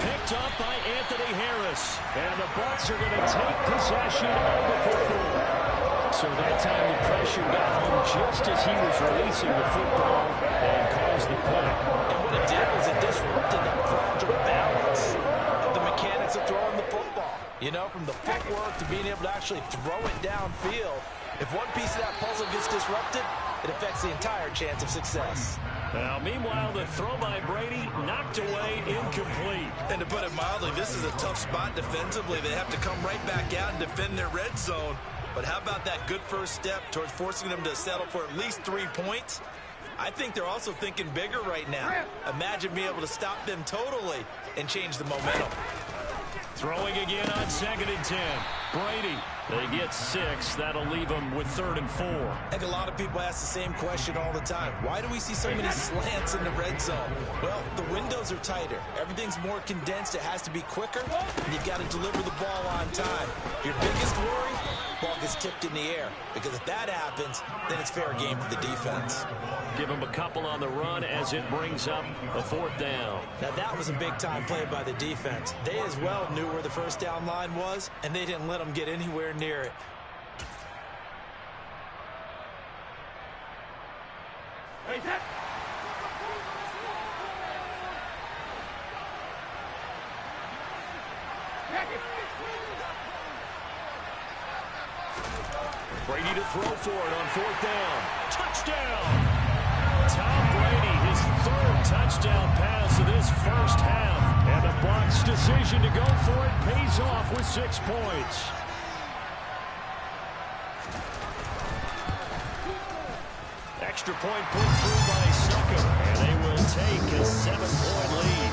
Picked up by Anthony Harris. And the Bucs are going to take possession of the football. So that time the pressure got home just as he was releasing the football and caused the pick. And what it did was it disrupted that fragile balance of the mechanics of throwing the football. You know, from the footwork to being able to actually throw it downfield. If one piece of that puzzle gets disrupted, it affects the entire chance of success. Now, meanwhile, the throw by Brady knocked away, incomplete. And to put it mildly, this is a tough spot defensively. They have to come right back out and defend their red zone. But how about that good first step towards forcing them to settle for at least 3 points? I think they're also thinking bigger right now. Imagine being able to stop them totally and change the momentum. Throwing again on 2nd and 10. Brady. They get 6. That'll leave them with 3rd and 4. I think a lot of people ask the same question all the time. Why do we see so many slants in the red zone? Well, the windows are tighter. Everything's more condensed. It has to be quicker. And you've got to deliver the ball on time. Your biggest worry? Ball gets tipped in the air. Because if that happens, then it's fair game for the defense. Give them a couple on the run as it brings up a 4th down. Now that was a big-time play by the defense. They as well knew where the first down line was, and they didn't let them get anywhere near it. Brady to throw for it on 4th down. Touchdown! Tom Brady, his 3rd touchdown pass of this first half. And the Bucs' decision to go for it pays off with 6 points. Extra point put through by Succop. And they will take a 7-point lead.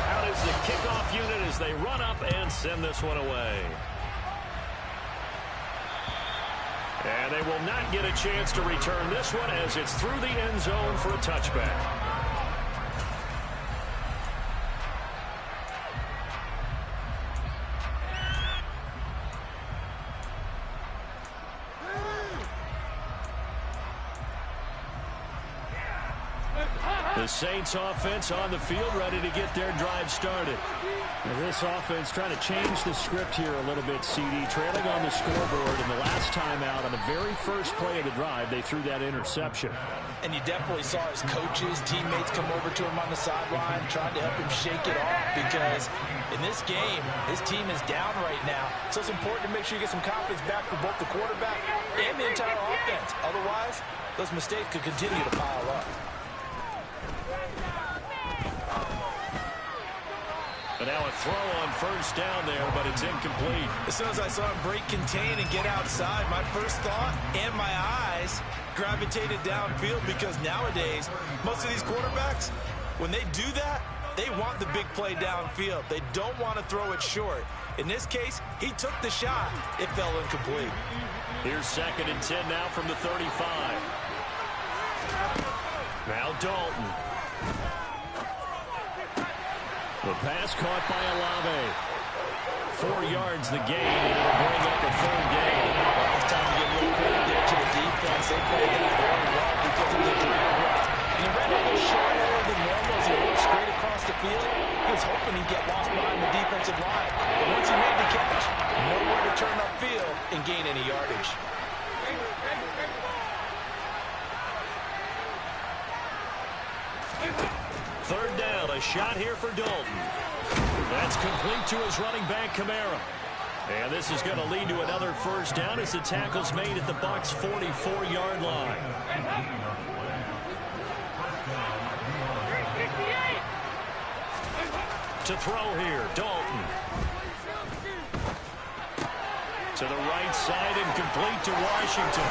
Out is the kickoff unit as they run up and send this one away. And they will not get a chance to return this one as it's through the end zone for a touchback. The Saints offense on the field, ready to get their drive started. Now this offense trying to change the script here a little bit, CD. Trailing on the scoreboard, and the last time out on the very first play of the drive, they threw that interception. And you definitely saw his coaches, teammates come over to him on the sideline, trying to help him shake it off, because in this game, his team is down right now. So it's important to make sure you get some confidence back for both the quarterback and the entire offense. Otherwise, those mistakes could continue to pile up. But now a throw on 1st down there, but it's incomplete. As soon as I saw him break contain and get outside, my first thought and my eyes gravitated downfield, because nowadays, most of these quarterbacks, when they do that, they want the big play downfield. They don't want to throw it short. In this case, he took the shot. It fell incomplete. Here's 2nd and 10 now from the 35. Now Dalton. The pass caught by Olave. 4 yards the gain, and it'll bring up a 3rd down. It's time to give a little credit there to the defense. They played that very well because it was a drag route. And he ran a little shorter than normal as he worked straight across the field. He was hoping he'd get lost behind the defensive line. But once he made the catch, nowhere to turn upfield and gain any yardage. Third down, a shot here for Dalton. That's complete to his running back, Kamara. And this is going to lead to another first down as the tackle's made at the Bucs' 44-yard line. To throw here, Dalton. To the right side and complete to Washington.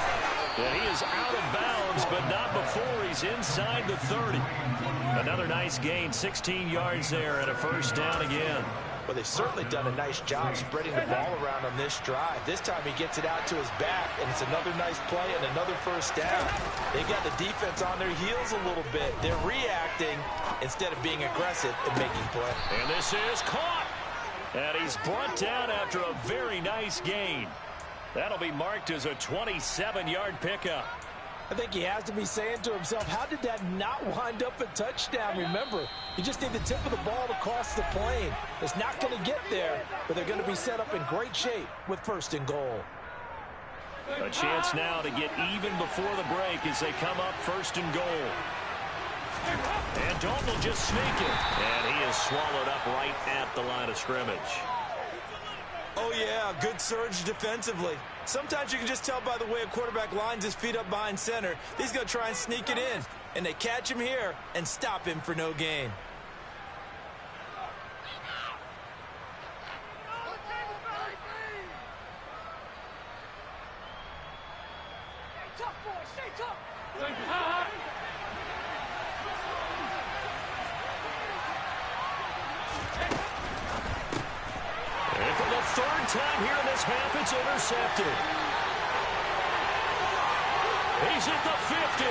And he is out of bounds, but not before he's inside the 30. Another nice gain, 16 yards there, and a first down again. Well, they've certainly done a nice job spreading the ball around on this drive. This time he gets it out to his back, and it's another nice play and another first down. They've got the defense on their heels a little bit. They're reacting instead of being aggressive and making play. And this is caught. And he's brought down after a very nice gain. That'll be marked as a 27-yard pickup. I think he has to be saying to himself, how did that not wind up a touchdown? Remember, you just need the tip of the ball to cross the plane. It's not going to get there, but they're going to be set up in great shape with 1st and goal. A chance now to get even before the break as they come up 1st and goal. And Dalton will just sneak it. And he is swallowed up right at the line of scrimmage. Oh, yeah, good surge defensively. Sometimes you can just tell by the way a quarterback lines his feet up behind center. He's going to try and sneak it in. And they catch him here and stop him for no gain. And for the 3rd time here in this half, it's intercepted. He's at the 50.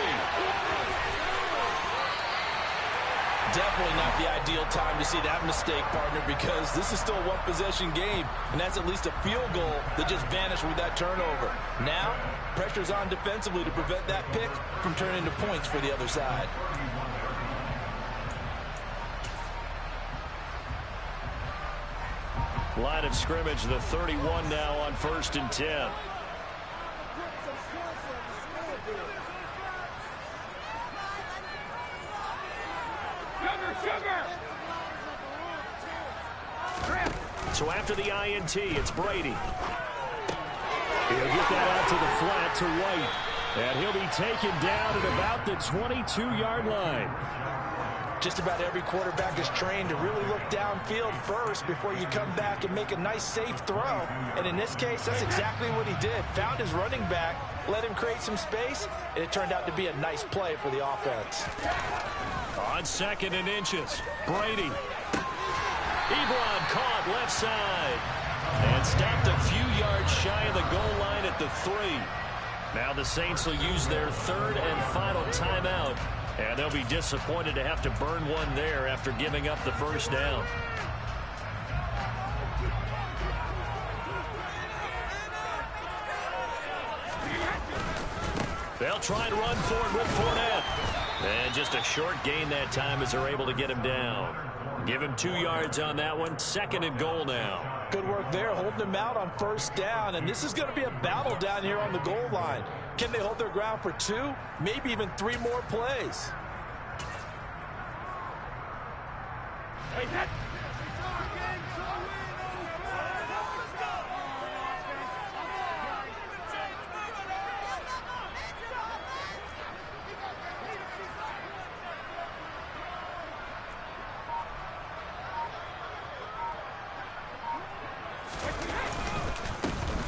Definitely not the ideal time to see that mistake, partner, because this is still a one-possession game, and that's at least a field goal that just vanished with that turnover. Now, pressure's on defensively to prevent that pick from turning into points for the other side. Line of scrimmage, the 31 now on 1st and 10. So after the INT, it's Brady. He'll get that out to the flat to White. And he'll be taken down at about the 22-yard line. Just about every quarterback is trained to really look downfield first before you come back and make a nice, safe throw. And in this case, that's exactly what he did. Found his running back, let him create some space, and it turned out to be a nice play for the offense. On 2nd and inches, Brady. Ebron caught left side. And stopped a few yards shy of the goal line at the 3. Now the Saints will use their 3rd and final timeout. And they'll be disappointed to have to burn one there after giving up the 1st down. They'll try and run for it with Fournette. And just a short gain that time as they're able to get him down. Give him 2 yards on that one. 2nd and goal now. Good work there, holding him out on 1st down. And this is going to be a battle down here on the goal line. Can they hold their ground for 2, maybe even 3 more plays?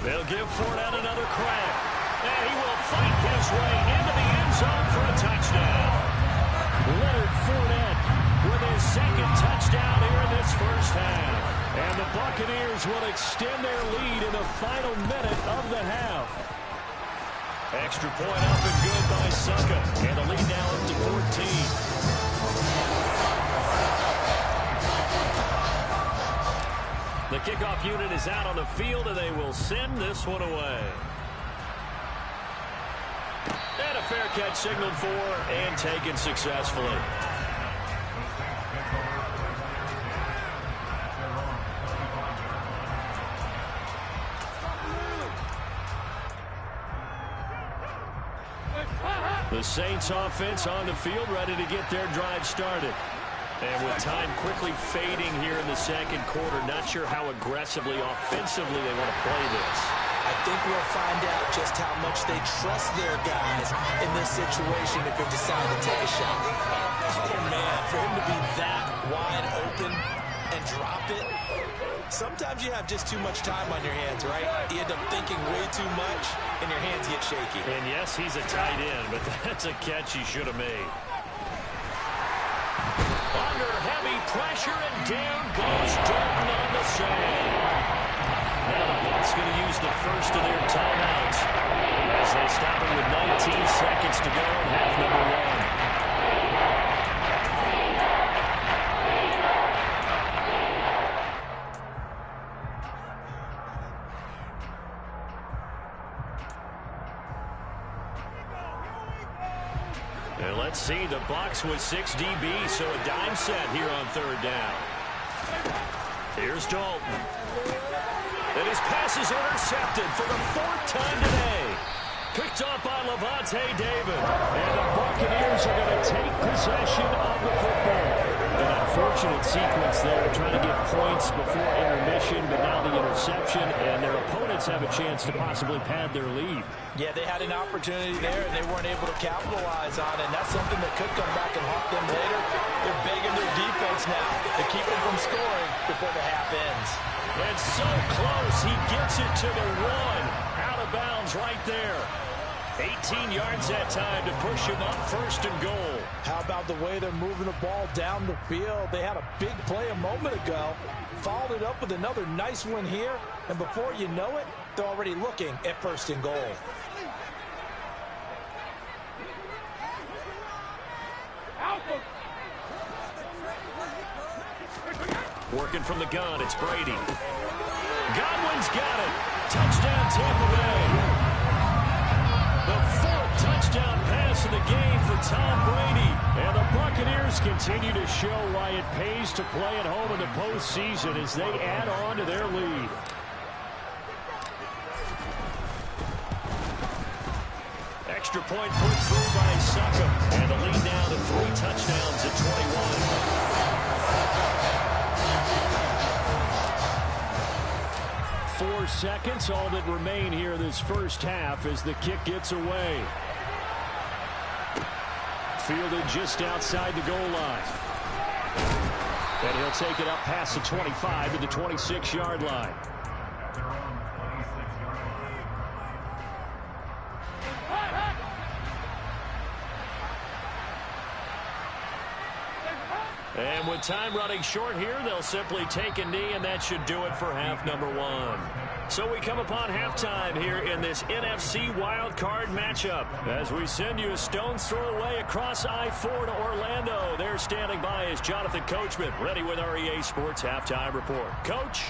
They'll give Fournette another crack. And he will fight his way into the end zone for a touchdown. Leonard Fournette with his 2nd touchdown here in this 1st half. And the Buccaneers will extend their lead in the final minute of the half. Extra point up and good by Succa. And the lead now up to 14. The kickoff unit is out on the field, and they will send this one away. And a fair catch signaled for and taken successfully. The Saints offense on the field, ready to get their drive started. And with time quickly fading here in the 2nd quarter, not sure how aggressively, offensively they want to play this. I think we'll find out just how much they trust their guys in this situation if they decide to take a shot. Oh, man, for him to be that wide open and drop it. Sometimes you have just too much time on your hands, right? You end up thinking way too much, and your hands get shaky. And yes, he's a tight end, but that's a catch he should have made. Under heavy pressure, and down goes Dalton on the save. Now the Bucs going to use the first of their timeouts as they stop it with 19 seconds to go in half number one. And let's see, the Bucs with 6 DBs, so a dime set here on third down. Here's Dalton. And his pass is intercepted for the 4th time today. Picked up by Lavonte David. And the Buccaneers are going to take possession of the football. An unfortunate sequence there, trying to get points before intermission, but now the interception, and their opponents have a chance to possibly pad their lead. Yeah, they had an opportunity there, and they weren't able to capitalize on it, and that's something that could come back and haunt them later. They're begging their defense now to keep them from scoring before the half ends. And so close, he gets it to the 1. Out of bounds right there. 18 yards that time to push him up 1st and goal. How about the way they're moving the ball down the field? They had a big play a moment ago, followed it up with another nice one here, and before you know it, they're already looking at 1st and goal. Working from the gun, it's Brady. Godwin's got it. Touchdown, Tampa Bay. The 4th touchdown pass of the game for Tom Brady. And the Buccaneers continue to show why it pays to play at home in the postseason as they add on to their lead. Extra point put through by Succop. And the lead now to 3 touchdowns at 21. 4 seconds, all that remain here this first half as the kick gets away. Fielded just outside the goal line. And he'll take it up past the 25 to the 26-yard line. And with time running short here, they'll simply take a knee, and that should do it for half number one. So we come upon halftime here in this NFC wildcard matchup. As we send you a stone's throw away across I-4 to Orlando. There standing by is Jonathan Coachman, ready with our EA Sports Halftime Report. Coach?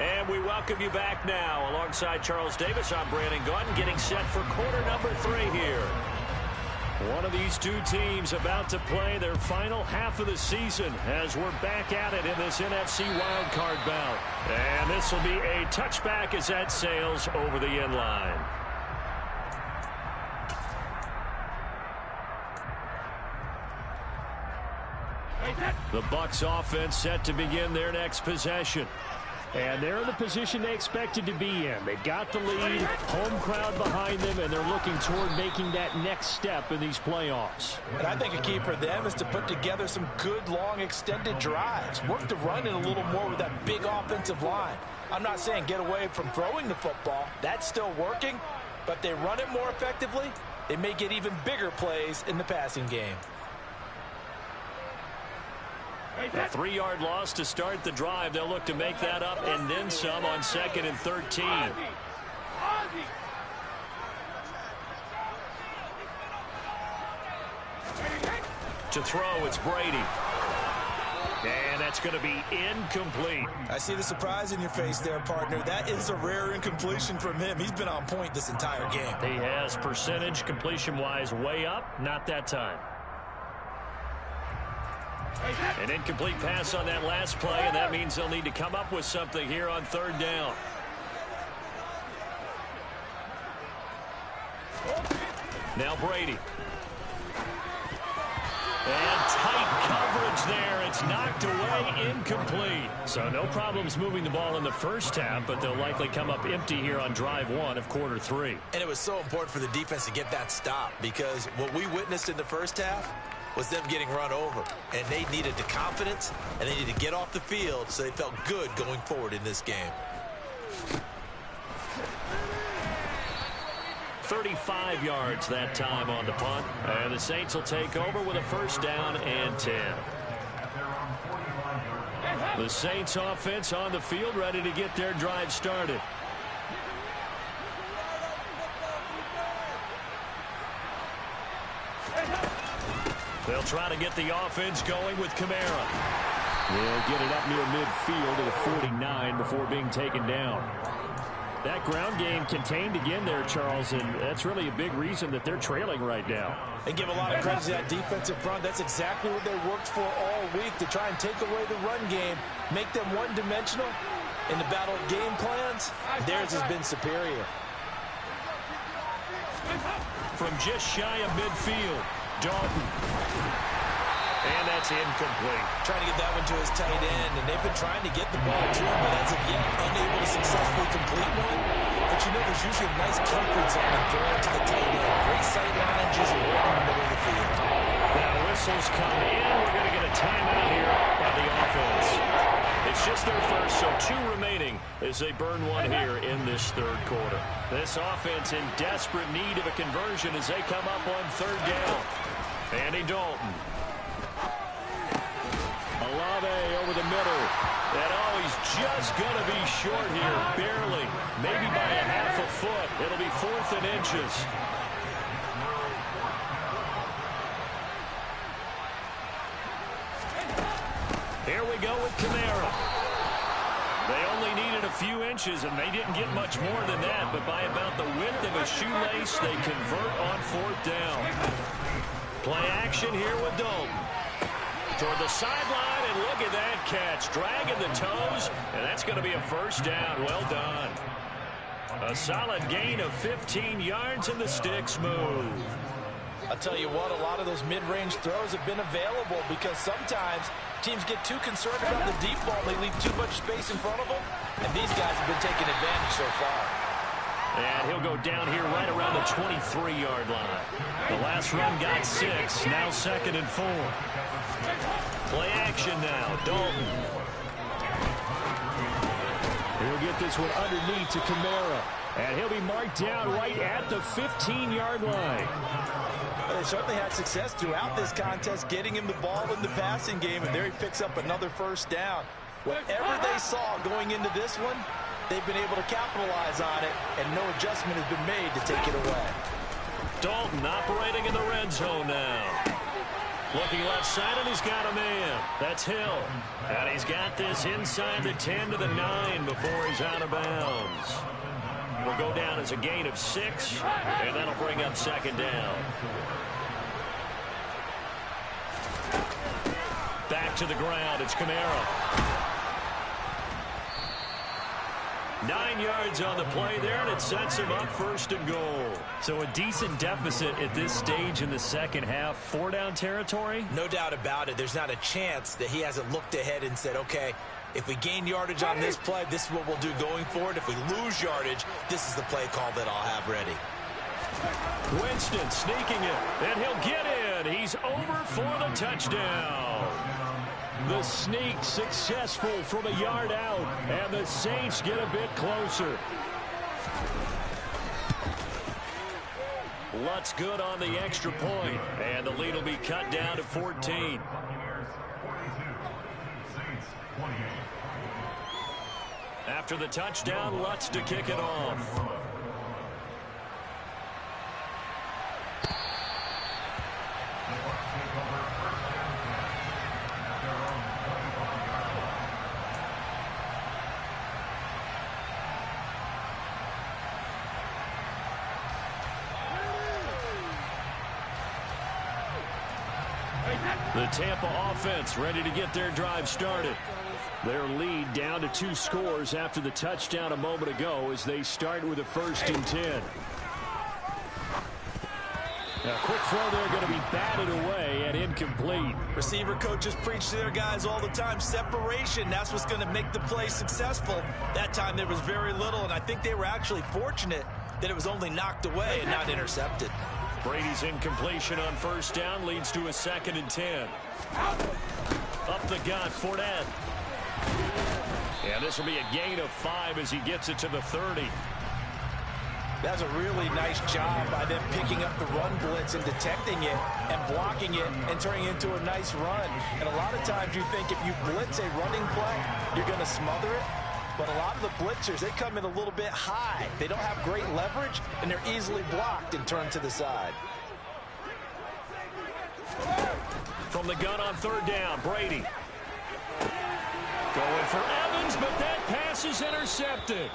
And we welcome you back now. Alongside Charles Davis, I'm Brandon Gaudin, getting set for quarter number 3 here. One of these two teams about to play their final half of the season as we're back at it in this NFC wildcard bout. And this will be a touchback as that sails over the end line. The Bucs offense set to begin their next possession. And they're in the position they expected to be in. They've got the lead, home crowd behind them, and they're looking toward making that next step in these playoffs. And I think a key for them is to put together some good, long, extended drives. Work the run in a little more with that big offensive line. I'm not saying get away from throwing the football. That's still working. But they run it more effectively, they may get even bigger plays in the passing game. A 3-yard loss to start the drive. They'll look to make that up and then some on 2nd and 13. To throw, it's Brady. And that's going to be incomplete. I see the surprise in your face there, partner. That is a rare incompletion from him. He's been on point this entire game. He has percentage completion-wise way up. Not that time. An incomplete pass on that last play, and that means they'll need to come up with something here on 3rd down. Now Brady. And tight coverage there. It's knocked away, incomplete. So no problems moving the ball in the first half, but they'll likely come up empty here on drive 1 of quarter 3. And it was so important for the defense to get that stop because what we witnessed in the first half, was them getting run over. And they needed the confidence, and they needed to get off the field so they felt good going forward in this game. 35 yards that time on the punt. And the Saints will take over with a first down and 10. The Saints offense on the field, ready to get their drive started. They'll try to get the offense going with Kamara. They'll get it up near midfield to the 49 before being taken down. That ground game contained again there, Charles, and that's really a big reason that they're trailing right now. They give a lot of credit to that defensive front. That's exactly what they worked for all week, to try and take away the run game, make them one-dimensional. In the battle of game plans, theirs has been superior. From just shy of midfield, Dalton. And that's incomplete. Trying to get that one to his tight end, and they've been trying to get the ball to him, but as of yet, unable to successfully complete one. But you know, there's usually a nice comfort zone in throwing to the tight end. Great sight lines, usually right in the middle of the field. Now whistles come in. We're going to get a timeout here by the offense. It's just their first, so 2 remaining as they burn one here in this third quarter. This offense in desperate need of a conversion as they come up on third down. Andy Dalton. Olave over the middle. And he's just going to be short here, barely. Maybe by a half a foot. It'll be 4th and inches. Here we go with Kamara. They only needed a few inches, and they didn't get much more than that. But by about the width of a shoelace, they convert on 4th down. Play action here with Dalton. Toward the sideline, and look at that catch. Dragging the toes, and that's going to be a first down. Well done. A solid gain of 15 yards, and the sticks move. I'll tell you what, a lot of those mid-range throws have been available because sometimes teams get too concerned about the deep ball. They leave too much space in front of them, and these guys have been taking advantage so far. And he'll go down here right around the 23-yard line. The last run got 6, now 2nd and 4. Play action now, Dalton. He'll get this one underneath to Kamara. And he'll be marked down right at the 15-yard line. They certainly had success throughout this contest, getting him the ball in the passing game, and there he picks up another first down. Whatever they saw going into this one, they've been able to capitalize on it, and no adjustment has been made to take it away. Dalton operating in the red zone now. Looking left side, and he's got a man. That's Hill. And he's got this inside the 10 to the 9 before he's out of bounds. Will go down as a gain of 6, and that'll bring up 2nd down. Back to the ground, it's Kamara. 9 yards on the play there, and it sets him up 1st and goal. So a decent deficit at this stage in the second half. 4-down territory? No doubt about it. There's not a chance that he hasn't looked ahead and said, okay, if we gain yardage on this play, this is what we'll do going forward. If we lose yardage, this is the play call that I'll have ready. Winston sneaking it, and he'll get in. He's over for the touchdown. The sneak successful from a yard out, and the Saints get a bit closer. Lutz good on the extra point, and the lead will be cut down to 14. After the touchdown, Lutz to kick it off. The Tampa offense ready to get their drive started. Their lead down to 2 scores after the touchdown a moment ago as they start with a 1st and 10. Now, quick throw there going to be batted away and incomplete. Receiver coaches preach to their guys all the time. Separation, that's what's going to make the play successful. That time there was very little, and I think they were actually fortunate that it was only knocked away and not intercepted. Brady's incompletion on first down leads to a 2nd and 10. Up the gut, Fournette. And this will be a gain of 5 as he gets it to the 30. That's a really nice job by them picking up the run blitz and detecting it and blocking it and turning it into a nice run. And a lot of times you think if you blitz a running play, you're going to smother it. But a lot of the blitzers, they come in a little bit high. They don't have great leverage, and they're easily blocked and turned to the side. From the gun on 3rd down, Brady. Going for Evans, but that pass is intercepted.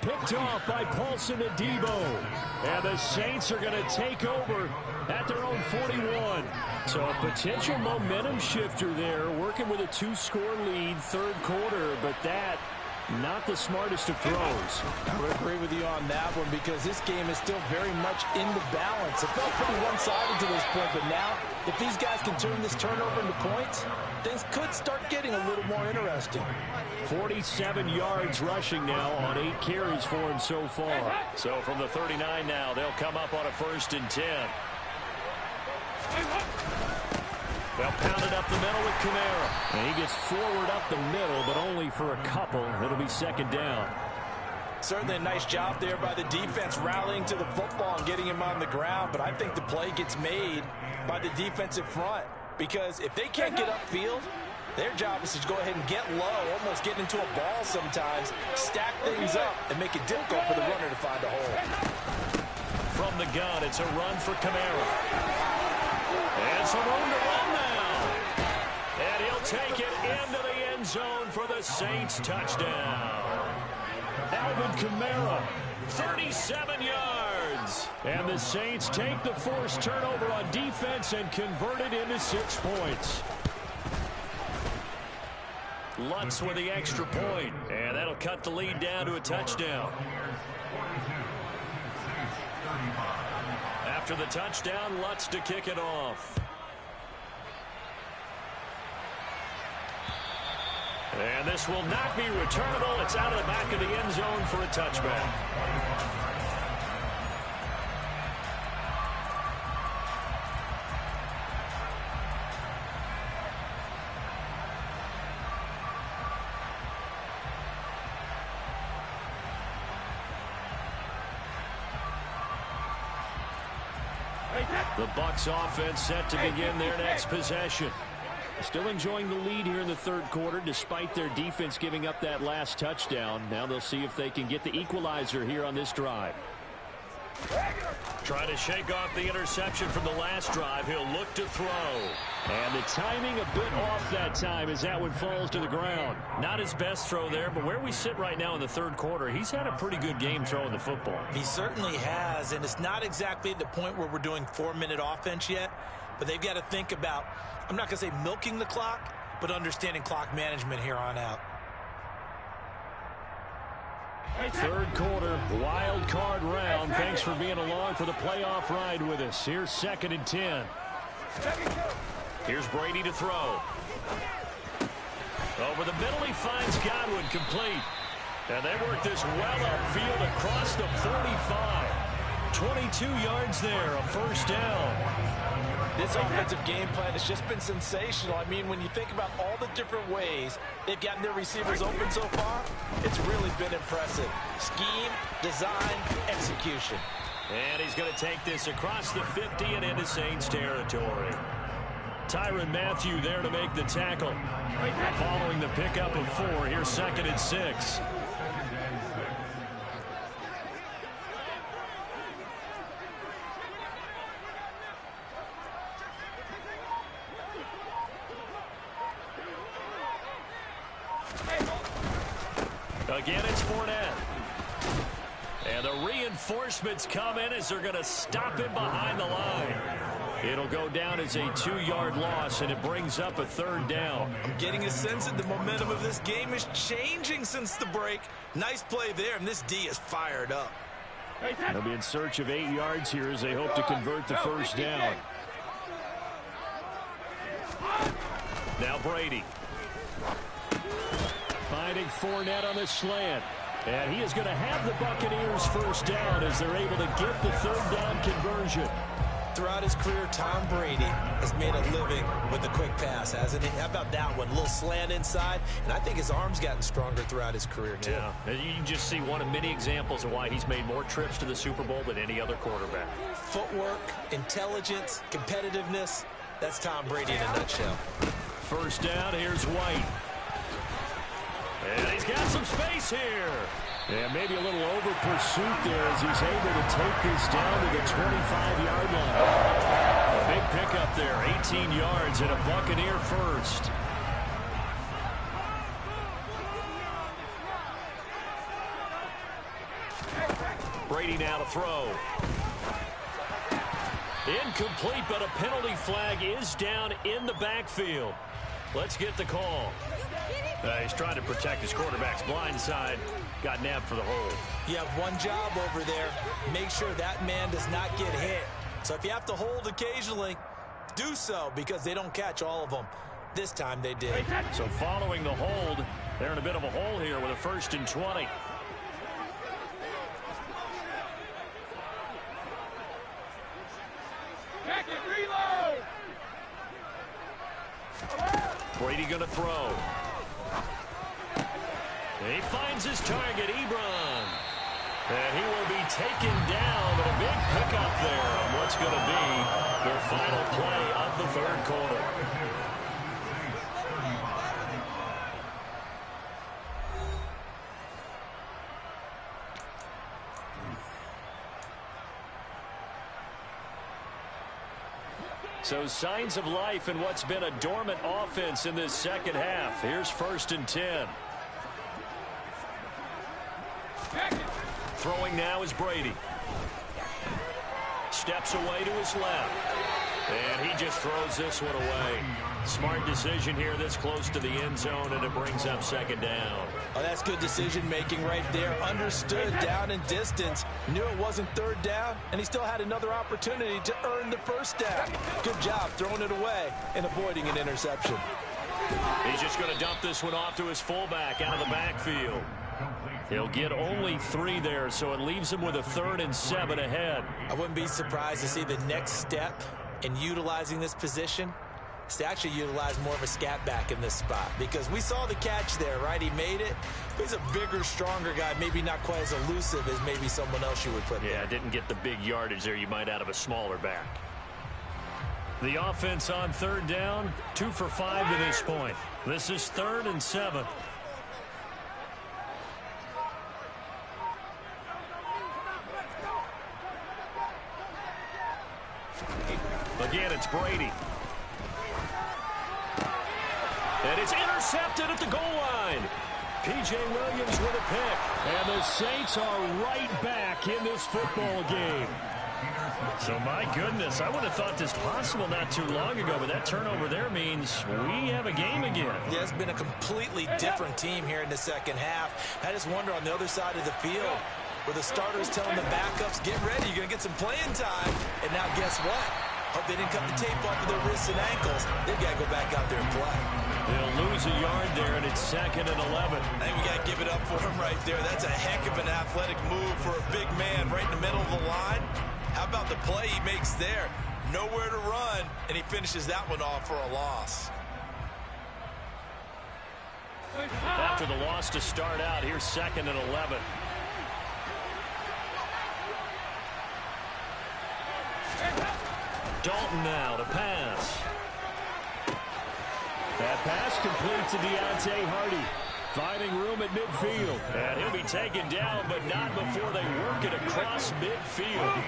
Picked off by Paulson Adebo. And the Saints are going to take over at their own 41. So a potential momentum shifter there, working with a 2-score lead, 3rd quarter, but that not the smartest of throws. I would agree with you on that one because this game is still very much in the balance. It felt pretty one-sided to this point, but now if these guys can turn this turnover into points, things could start getting a little more interesting. 47 yards rushing now on 8 carries for him so far. So from the 39 now, they'll come up on a 1st and 10. They'll pound it up the middle with Kamara. And he gets forward up the middle, but only for a couple. It'll be 2nd down. Certainly a nice job there by the defense rallying to the football and getting him on the ground. But I think the play gets made by the defensive front. Because if they can't get upfield, their job is to go ahead and get low, almost get into a ball sometimes, stack things up, and make it difficult for the runner to find a hole. From the gun, it's a run for Kamara. And some room to run now. And he'll take it into the end zone for the Saints touchdown. Alvin Kamara, 37 yards. And the Saints take the forced turnover on defense and convert it into 6 points. Lutz with the extra point, and that'll cut the lead down to a touchdown. After the touchdown, Lutz to kick it off. And this will not be returnable. It's out of the back of the end zone for a touchback. The Bucs offense set to begin their next possession. Still enjoying the lead here in the 3rd quarter despite their defense giving up that last touchdown. Now they'll see if they can get the equalizer here on this drive. Trying to shake off the interception from the last drive. He'll look to throw. And the timing a bit off that time as that one falls to the ground. Not his best throw there, but where we sit right now in the 3rd quarter, he's had a pretty good game throwing the football. He certainly has, and it's not exactly at the point where we're doing 4-minute offense yet, but they've got to think about, I'm not going to say milking the clock, but understanding clock management here on out. 3rd quarter, wild card round. Thanks for being along for the playoff ride with us. Here's 2nd and 10. Here's Brady to throw. Over the middle, he finds Godwin complete. And they work this well upfield across the 45. 22 yards there, a 1st down. This offensive game plan has just been sensational. I mean, when you think about all the different ways they've gotten their receivers open so far, it's really been impressive. Scheme, design, execution. And he's going to take this across the 50 and into Saints territory. Tyrann Mathieu there to make the tackle. Following the pickup of 4, here's 2nd and 6. Again, it's Fournette. And the reinforcements come in as they're going to stop him behind the line. It'll go down as a 2-yard loss, and it brings up a 3rd down. I'm getting a sense that the momentum of this game is changing since the break. Nice play there, and this D is fired up. They'll be in search of 8 yards here as they hope to convert the 1st down. Now Brady. Finding Fournette on the slant. And he is going to have the Buccaneers 1st down as they're able to get the 3rd down conversion. throughout his career, Tom Brady has made a living with the quick pass, hasn't he? How about that one? A little slant inside, and I think his arm's gotten stronger throughout his career, too. Yeah, and you can just see one of many examples of why he's made more trips to the Super Bowl than any other quarterback. Footwork, intelligence, competitiveness, that's Tom Brady in a nutshell. First down, here's White. And he's got some space here. And maybe a little over pursuit there as he's able to take this down to the 25-yard line. A big pickup there, 18 yards and a Buccaneer first. Brady now to throw. Incomplete, but a penalty flag is down in the backfield. Let's get the call. He's trying to protect his quarterback's blind side. Got nabbed for the hold. You have one job over there. Make sure that man does not get hit. So if you have to hold occasionally, do so, because they don't catch all of them. This time they did. So following the hold, they're in a bit of a hole here with a 1st and 20. Brady going to throw. He finds his target, Ebron. And he will be taken down, but a big pickup there on what's going to be their final play of the 3rd quarter. So signs of life in what's been a dormant offense in this second half. Here's 1st and 10. Throwing now is Brady. Steps away to his left. And he just throws this one away. Smart decision here this close to the end zone, and it brings up 2nd down. Oh, that's good decision-making right there. Understood down and distance. Knew it wasn't 3rd down, and he still had another opportunity to earn the 1st down. Good job throwing it away and avoiding an interception. He's just going to dump this one off to his fullback out of the backfield. He'll get only 3 there, so it leaves him with a 3rd and 7 ahead. I wouldn't be surprised to see the next step in utilizing this position is to actually utilize more of a scat back in this spot, because we saw the catch there, right? He made it. He's a bigger, stronger guy, maybe not quite as elusive as maybe someone else you would put there. Yeah, didn't get the big yardage there you might out of a smaller back. The offense on 3rd down, 2 for 5 to this point. This is 3rd and 7. Again, it's Brady. And it's intercepted at the goal line. P.J. Williams with a pick. And the Saints are right back in this football game. So, my goodness, I would have thought this possible not too long ago, but that turnover there means we have a game again. Yeah, it's been a completely different team here in the second half. I just wonder on the other side of the field, where the starters telling the backups, get ready, you're going to get some playing time. And now guess what? Hope they didn't cut the tape off of their wrists and ankles. They've got to go back out there and play. They'll lose a yard there, and it's 2nd and 11. I think we got to give it up for him right there. That's a heck of an athletic move for a big man right in the middle of the line. How about the play he makes there? Nowhere to run, and he finishes that one off for a loss. After the loss to start out, here's 2nd and 11. Dalton now to pass. That pass complete to Deontay Hardy. Finding room at midfield. And he'll be taken down, but not before they work it across midfield.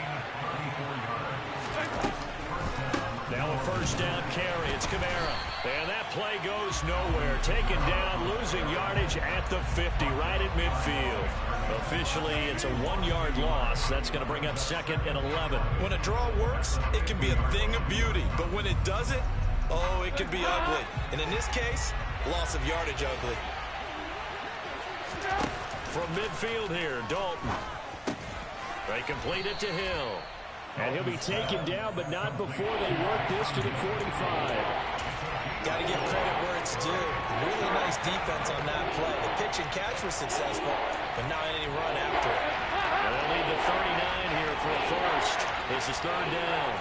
Now a 1st down carry. It's Kamara. And that play goes nowhere. Taken down, losing yardage at the 50, right at midfield. Officially, it's a 1-yard loss. That's going to bring up 2nd and 11. When a draw works, it can be a thing of beauty. But when it doesn't, oh, it can be ugly. And in this case, loss of yardage ugly. From midfield here, Dalton. They complete it to Hill. And he'll be taken down, but not before they work this to the 45. Got to give credit where it's due. Really nice defense on that play. The pitch and catch was successful, but not any run after it. And they'll lead the 39 here for a first. This is 3rd down.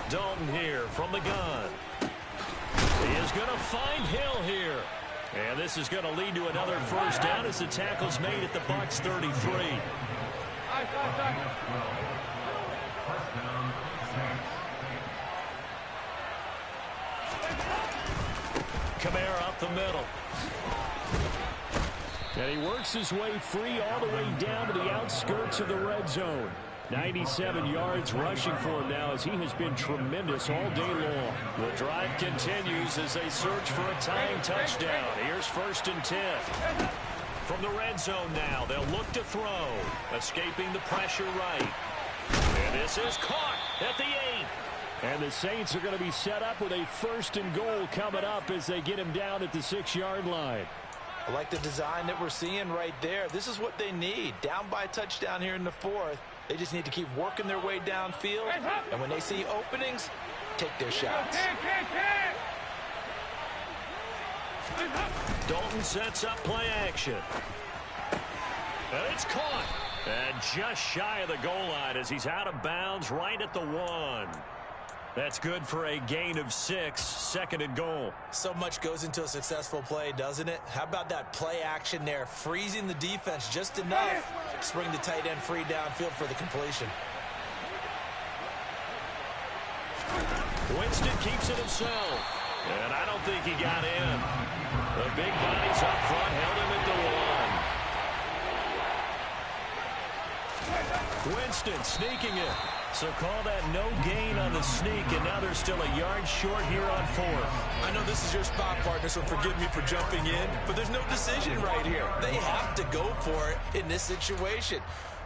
Dalton here from the gun. He is going to find Hill here. And this is going to lead to another first down as the tackle's made at the Bucs 33. Kamara up the middle. And he works his way free all the way down to the outskirts of the red zone. 97 yards rushing for him now as he has been tremendous all day long. The drive continues as they search for a tying touchdown. Here's 1st and 10. From the red zone now, they'll look to throw. Escaping the pressure right. And this is caught at the 8. And the Saints are going to be set up with a 1st and goal coming up as they get him down at the 6-yard line. I like the design that we're seeing right there. This is what they need. Down by a touchdown here in the 4th. They just need to keep working their way downfield. And when they see openings, take their shots. Dalton sets up play action. And it's caught. And just shy of the goal line as he's out of bounds right at the 1. That's good for a gain of 6, 2nd and goal. So much goes into a successful play, doesn't it? How about that play action there? Freezing the defense just enough to bring the tight end free downfield for the completion. Winston keeps it himself. And I don't think he got in. The big bodies up front held him at the 1. Winston sneaking it. So call that no gain on the sneak, and now they're still a yard short here on 4th. I know this is your spot, partner, so forgive me for jumping in, but there's no decision right here. They have to go for it in this situation.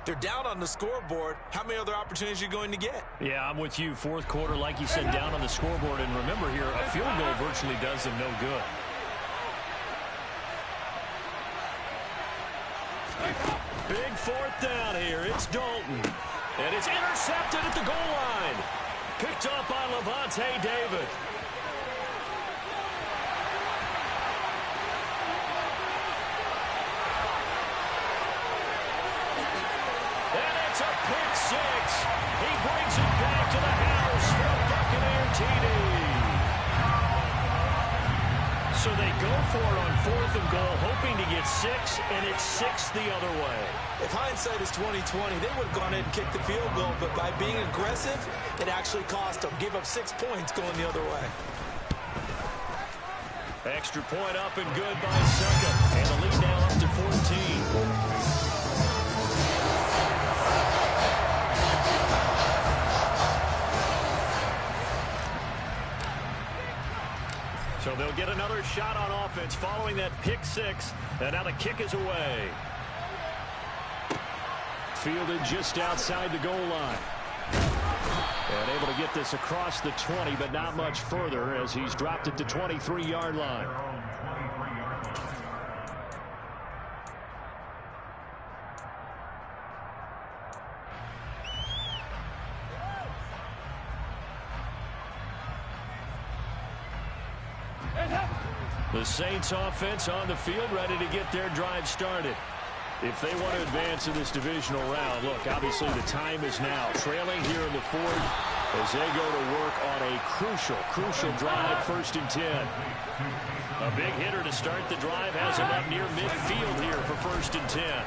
They're down on the scoreboard. How many other opportunities are you going to get? Yeah, I'm with you. 4th quarter, like you said, down on the scoreboard. And remember here, a field goal virtually does them no good. Big 4th down here. It's Dalton. And it's intercepted at the goal line. Picked up by Lavonte David. And it's a pick 6. He brings it back to the house for a Buccaneer TD. So they go for it on 4th and goal, hoping to get 6, and it's 6 the other way. If hindsight is 20/20, they would have gone in and kicked the field goal, but by being aggressive, it actually cost them. Gave up 6 points going the other way. Extra point up and good by Succop. And the lead now up to 14. So they'll get another shot on offense following that pick 6. And now the kick is away. Fielded just outside the goal line. And able to get this across the 20, but not much further as he's dropped it to 23-yard line. The Saints offense on the field ready to get their drive started. If they want to advance in this divisional round, look, obviously the time is now. Trailing here in the 4th as they go to work on a crucial drive, 1st and 10. A big hitter to start the drive has him up near midfield here for 1st and 10.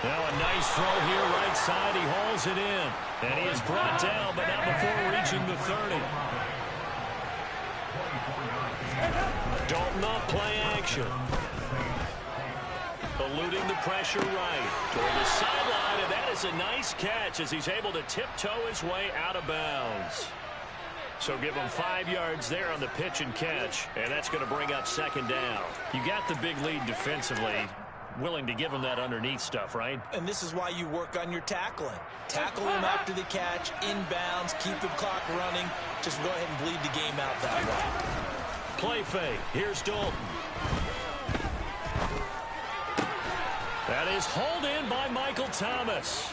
Now a nice throw here right side. He hauls it in. And he is brought down, but not before reaching the 30. Dalton off play action. Eluding the pressure right toward the sideline, and that is a nice catch as he's able to tiptoe his way out of bounds. So give him 5 yards there on the pitch and catch, and that's going to bring up 2nd down. You got the big lead defensively. Willing to give him that underneath stuff, right? And this is why you work on your tackling. Tackle him after the catch, inbounds, keep the clock running. Just go ahead and bleed the game out that way. Play fake. Here's Dalton. That is hauled in by Michael Thomas.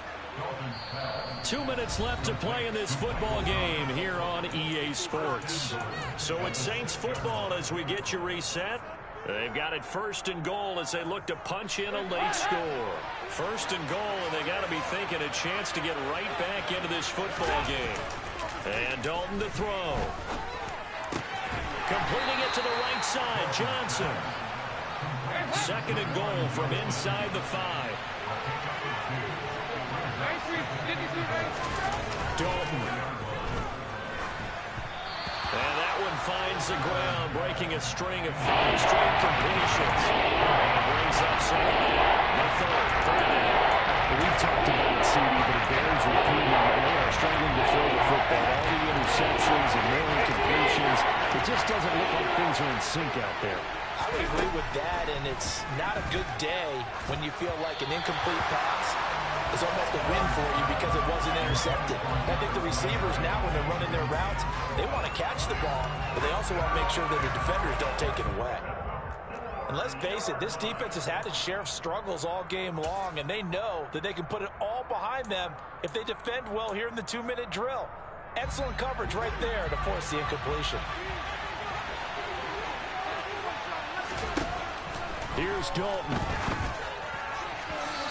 2 minutes left to play in this football game here on EA Sports. So it's Saints football as we get you reset. They've got it 1st and goal as they look to punch in a late score. 1st and goal, and they got to be thinking a chance to get right back into this football game. And Dalton to throw. Completing it to the right side, Johnson. 2nd and goal from inside the 5. Dalton. And that one finds the ground, breaking a string of 5 straight completions. And brings up 2nd down. 3rd down. We've talked about it, CD, but it bears repeating. They are struggling to throw the football. All the interceptions and more incompletions. It just doesn't look like things are in sync out there. I would agree with that, and it's not a good day when you feel like an incomplete pass is almost a win for you because it wasn't intercepted. I think the receivers now, when they're running their routes, they want to catch the ball, but they also want to make sure that the defenders don't take it away. And let's face it, this defense has had its share of struggles all game long, and they know that they can put it all behind them if they defend well here in the 2-minute drill. Excellent coverage right there to force the incompletion. Here's Dalton.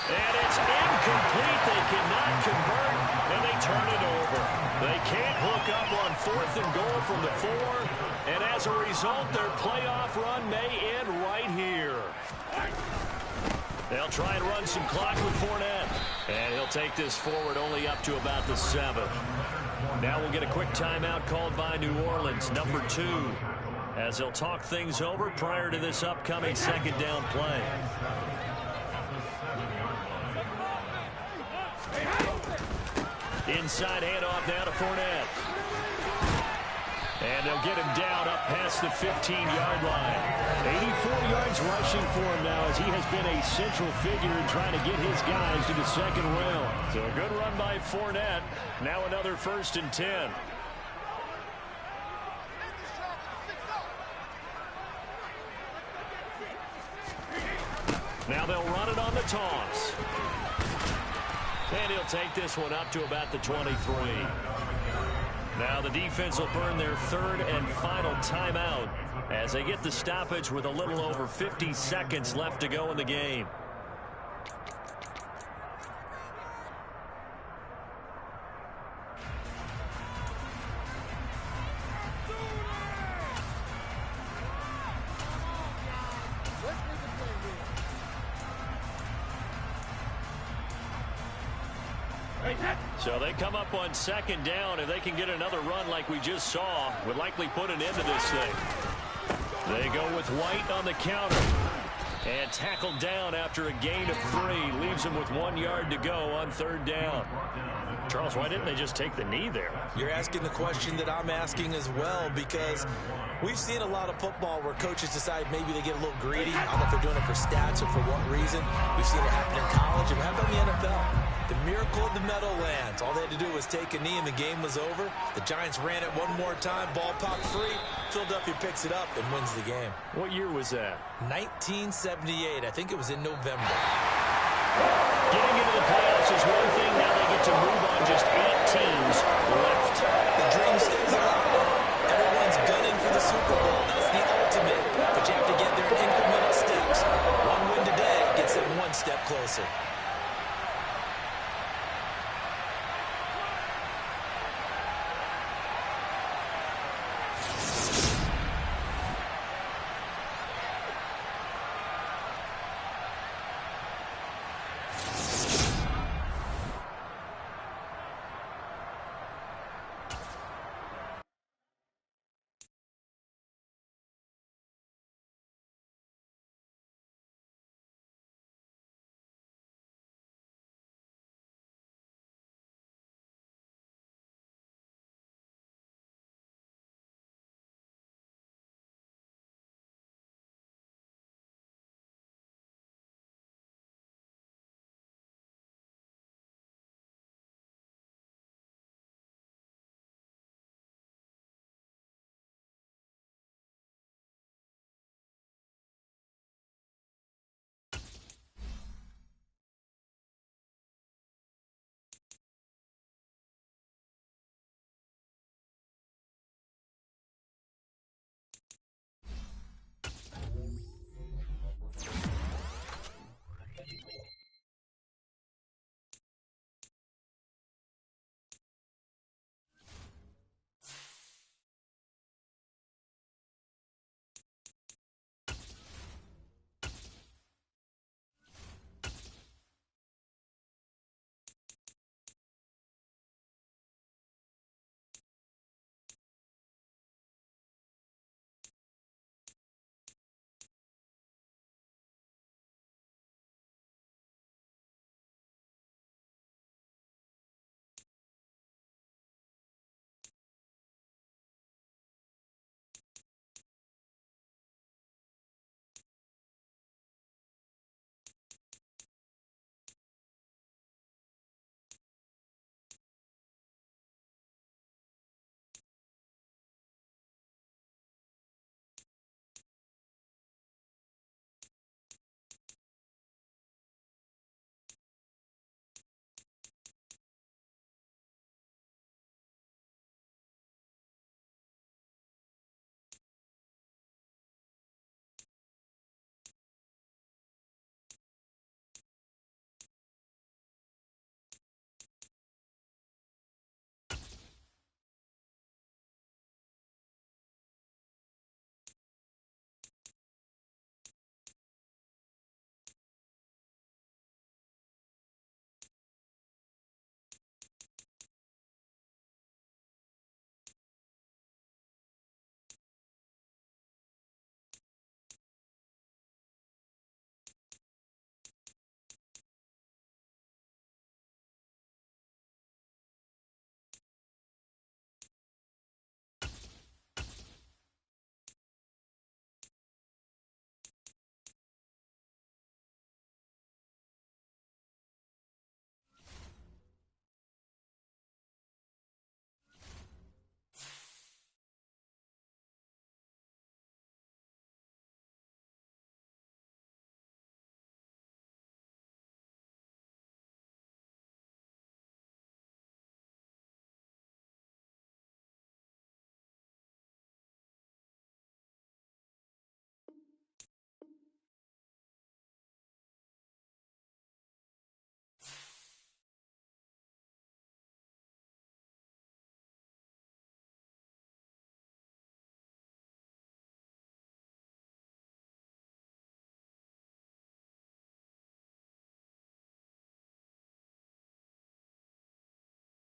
And it's incomplete. They cannot convert, and they turn it over. They can't hook up on 4th and goal from the 4, and as a result, their playoff run may end right here. They'll try and run some clock with Fournette, and he'll take this forward only up to about the 7. Now we'll get a quick timeout called by New Orleans, number 2, as they'll talk things over prior to this upcoming 2nd down play. Inside handoff now to Fournette. And they'll get him down up past the 15-yard line. 84 yards rushing for him now as he has been a central figure in trying to get his guys to the 2nd round. So a good run by Fournette. Now another 1st and 10. Now they'll run it on the toss. And he'll take this one up to about the 23. Now the defense will burn their 3rd and final timeout as they get the stoppage with a little over 50 seconds left to go in the game. So they come up on 2nd down. If they can get another run like we just saw, would likely put an end to this thing. They go with White on the counter. And tackled down after a gain of 3. Leaves him with 1 yard to go on 3rd down. Charles, why didn't they just take the knee there? You're asking the question that I'm asking as well, because we've seen a lot of football where coaches decide maybe they get a little greedy. I don't know if they're doing it for stats or for what reason. We've seen it happen in college, and how about the NFL? The miracle of the Meadowlands. All they had to do was take a knee and the game was over. The Giants ran it one more time. Ball popped free. Philadelphia picks it up and wins the game. What year was that? 1978. I think it was in November. Getting into the playoffs is one thing. Now they get to move on just 8